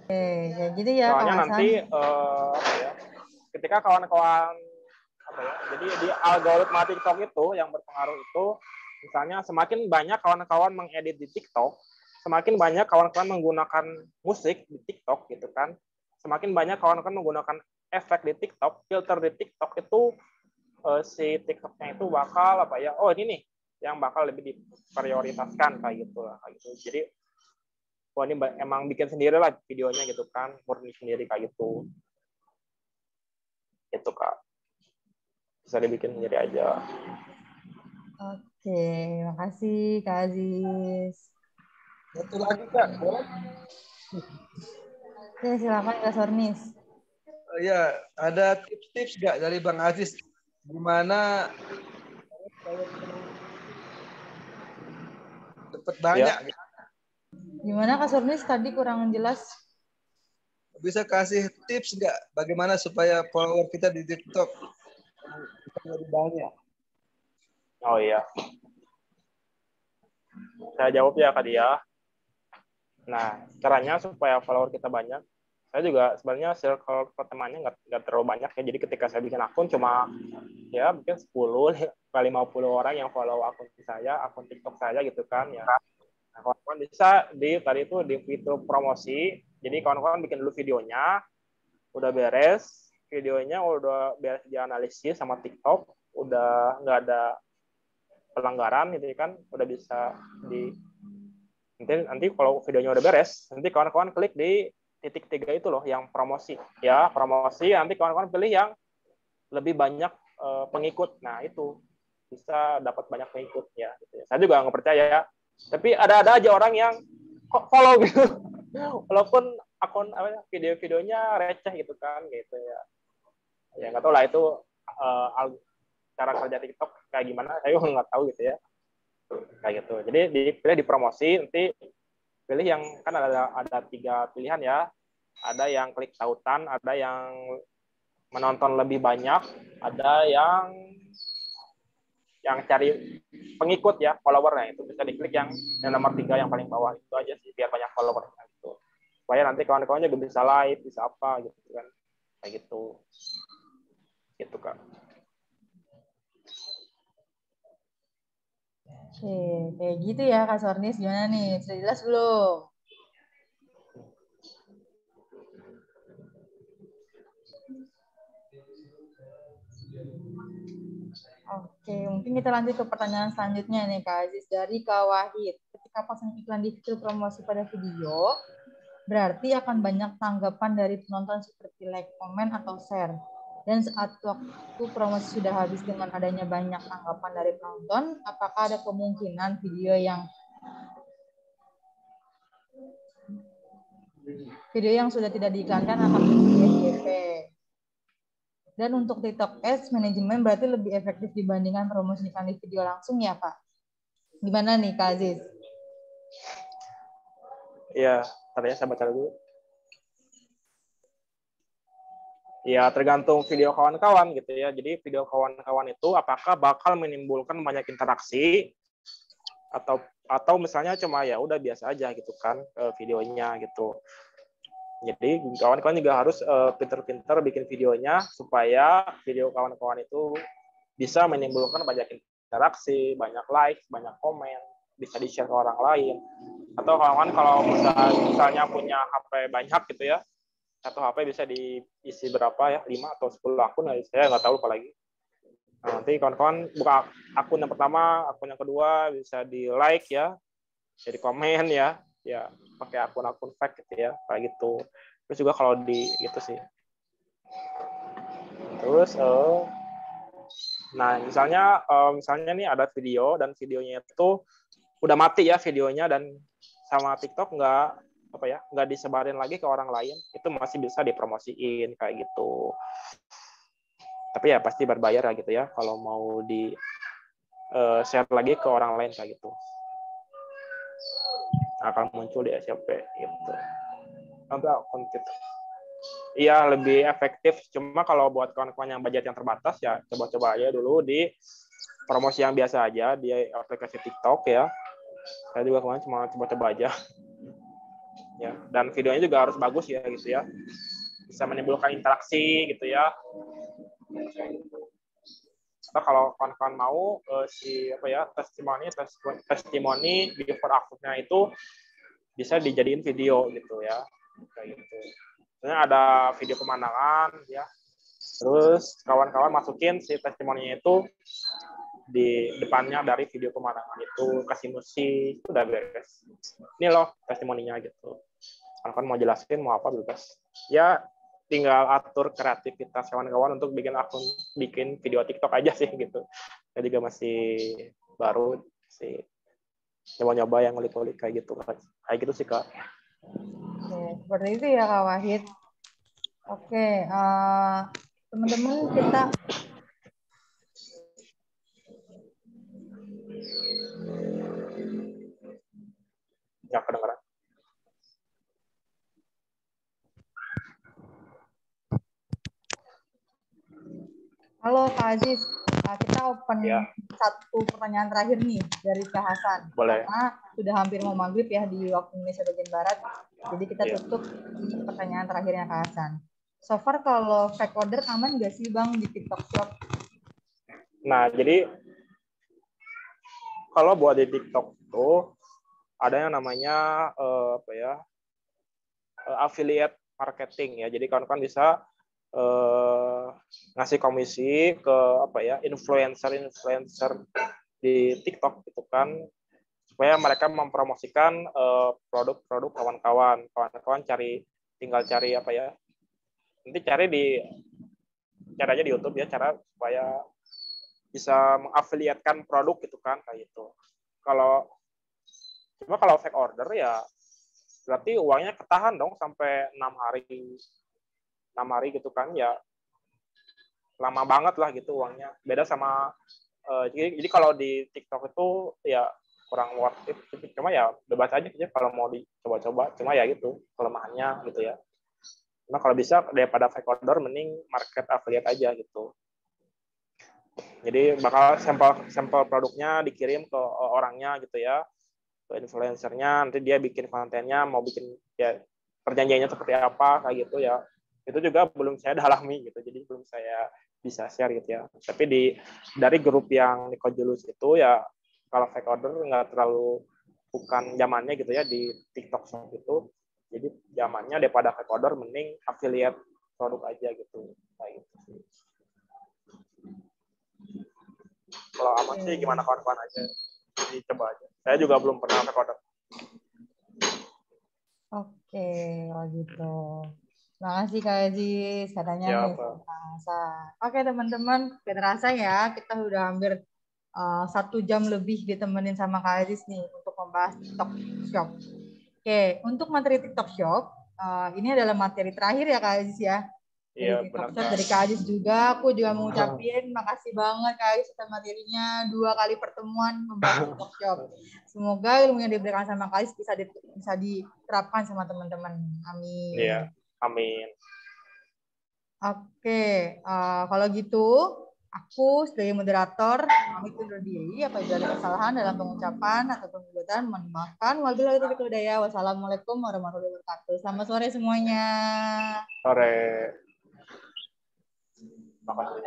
Ya jadi ya Kak Soalnya Hasan. nanti ya, ketika kawan-kawan apa ya, jadi di algoritma TikTok itu yang berpengaruh itu, misalnya semakin banyak kawan-kawan mengedit di TikTok, semakin banyak kawan-kawan menggunakan musik di TikTok gitu kan, semakin banyak kawan-kawan menggunakan efek di TikTok, filter di TikTok itu si TikToknya itu bakal apa ya, oh ini nih yang bakal lebih diprioritaskan kayak gitu lah kayak gitu. Jadi wah ini emang bikin sendiri lah videonya gitu kan, murni sendiri kayak gitu. Itu Kak. Bisa dibikin sendiri aja. Oke, makasih Kak Aziz. Satu lagi Kak, boleh? Oke, silakan Kak Sornis. Ya, ada tips-tips nggak dari Bang Aziz gimana dapat banyak? Ya. Gimana Kak Sornis tadi kurang jelas? bisa kasih tips nggak bagaimana supaya follower kita di TikTok bisa lebih banyak? Oh iya, saya jawab ya Kak Dia. Nah, caranya supaya follower kita banyak, saya juga sebenarnya circle temannya nggak terlalu banyak ya. Jadi ketika saya bikin akun cuma ya mungkin 10 kali 50 orang yang follow akun saya, akun TikTok saya gitu kan ya. Nah, kawan-kawan bisa di tadi itu di fitur promosi. Jadi kawan-kawan bikin dulu videonya, udah beres, videonya udah beres dianalisis sama TikTok, udah nggak ada pelanggaran gitu kan, udah bisa di nanti kalau videonya udah beres, nanti kawan-kawan klik di titik 3 itu loh yang promosi ya, promosi, nanti kawan-kawan pilih yang lebih banyak pengikut. Nah itu bisa dapat banyak pengikut ya gitu. Saya juga nggak percaya ya, tapi ada aja orang yang kok follow gitu walaupun akun video-videonya receh gitu kan gitu ya. Ya nggak tahu lah itu cara kerja TikTok kayak gimana, saya juga nggak tahu gitu ya, kayak gitu. Jadi dipilih di promosi, nanti pilih yang kan ada 3 pilihan ya, ada yang klik tautan, ada yang menonton lebih banyak, ada yang cari pengikut ya, followernya, itu bisa diklik yang nomor 3 yang paling bawah itu aja sih, biar banyak followernya gitu, supaya nanti kawan-kawannya juga bisa live, bisa apa gitu kan, kayak gitu Kak. Oke, kayak gitu ya Kak Sornis. Gimana nih? Sudah jelas belum? Oke, mungkin kita lanjut ke pertanyaan selanjutnya nih Kak Aziz dari Kak Wahid. Ketika pasang iklan di fitur promosi pada video, berarti akan banyak tanggapan dari penonton seperti like, komen, atau share. Dan saat waktu promosi sudah habis dengan adanya banyak tanggapan dari penonton, apakah ada kemungkinan video yang sudah tidak diiklankan akan menjadi FYP? Dan untuk TikTok Ads, manajemen berarti lebih efektif dibandingkan promosikan di video langsung ya Pak? Gimana nih Kak Aziz? Iya, tadi saya baca dulu. Ya tergantung video kawan-kawan gitu ya. Jadi video kawan-kawan itu apakah bakal menimbulkan banyak interaksi atau misalnya cuma ya udah biasa aja gitu kan videonya gitu. Jadi kawan-kawan juga harus pinter-pinter bikin videonya supaya video kawan-kawan itu bisa menimbulkan banyak interaksi, banyak like, banyak komen, bisa di-share ke orang lain. Atau kawan-kawan kalau misalnya punya HP banyak gitu ya, satu HP bisa diisi berapa ya, 5 atau 10 akun, saya nggak tahu apalagi. Nah, nanti kawan-kawan buka akun yang pertama, akun yang kedua bisa di like ya, jadi komen ya pakai akun-akun fake gitu ya, kayak gitu. Terus juga kalau di gitu sih. Terus nah misalnya nih ada video dan videonya itu udah mati ya videonya, dan sama TikTok nggak disebarin lagi ke orang lain, itu masih bisa dipromosiin kayak gitu. Tapi ya pasti berbayar ya gitu ya kalau mau di share lagi ke orang lain kayak gitu. Akan muncul di SCP gitu. Nanti akun gitu. Iya lebih efektif. Cuma kalau buat kawan-kawan yang budget yang terbatas ya coba-coba aja dulu di promosi yang biasa aja di aplikasi TikTok ya. Saya juga kemarin cuma coba-coba aja. Ya, dan videonya juga harus bagus ya gitu ya. Bisa menimbulkan interaksi gitu ya. Atau kalau kawan-kawan mau testimoni before afternya itu bisa dijadiin video gitu ya, kayak gitu. Misalnya ada video pemandangan ya, terus kawan-kawan masukin si testimoninya itu di depannya dari video pemandangan itu, kasih musik, udah beres. Ini loh testimoninya gitu. Kawan-kawan mau jelasin mau apa bebas. Ya tinggal atur kreativitas kawan-kawan untuk bikin video TikTok aja sih gitu. Saya juga masih baru sih nyoba-nyoba yang ngulik-ngulik kayak gitu sih Kak. Oke, seperti itu ya Kak Wahid. Oke, teman-teman kita nggak kedengeran. Halo Kak Aziz, kita open Ya. satu pertanyaan terakhir nih dari Kak Hasan. Boleh. Karena sudah hampir mau maghrib ya di waktu Indonesia bagian Barat. Jadi kita Iya. tutup di pertanyaan terakhirnya Kak Hasan. So far kalau fake order aman nggak sih Bang di TikTok Shop? Nah, jadi kalau buat di TikTok itu ada yang namanya affiliate marketing ya. Jadi kawan-kawan bisa ngasih komisi ke influencer di TikTok gitu kan, supaya mereka mempromosikan produk-produk kawan-kawan. Kawan-kawan tinggal cari nanti cari aja di YouTube ya, cara supaya bisa mengafiliatkan produk gitu kan, kayak gitu. Kalau fake order ya berarti uangnya ketahan dong sampai 6 hari gitu kan, ya lama banget lah gitu uangnya. Beda sama jadi kalau di TikTok itu ya kurang worth it. Cuma ya bebas aja gitu kalau mau dicoba-coba. Cuma ya gitu kelemahannya gitu ya. Cuma kalau bisa daripada fake order mending market affiliate aja gitu. Jadi bakal sampel produknya dikirim ke orangnya gitu ya, ke influencernya, nanti dia bikin kontennya, mau bikin ya perjanjiannya seperti apa kayak gitu ya. Itu juga belum saya dalami gitu, jadi belum saya bisa share gitu ya. Tapi dari grup yang Nico Julius itu ya, kalau fake order nggak terlalu, bukan zamannya gitu ya di TikTok Shop itu. Jadi zamannya daripada fake order mending affiliate produk aja gitu, kayak gitu sih. Kalau aman sih gimana kawan-kawan aja, jadi coba aja. Saya juga belum pernah fake order. Oke, kalau gitu. Makasih Kak Aziz, katanya nih. Siap. Oke teman-teman, gak terasa ya, kita udah hampir 1 jam lebih ditemenin sama Kak Aziz nih untuk membahas TikTok Shop. Oke, untuk materi TikTok Shop, ini adalah materi terakhir ya Kak Aziz ya. Iya, TikTok benar, Shop dari Kak Aziz juga, aku juga mau ngucapin makasih banget Kak Aziz atas materinya, 2 kali pertemuan membahas TikTok Shop. Semoga ilmu yang diberikan sama Kak Aziz bisa diterapkan sama teman-teman. Amin. Iya, amin. Oke, kalau gitu aku sebagai moderator pamit undur diri. Apabila ada kesalahan dalam pengucapan atau pembuatan, mohon dimaafkan. Wabillahi taufiq wal hidayah. Wassalamualaikum warahmatullahi wabarakatuh. Selamat sore semuanya. Sore. Makasih.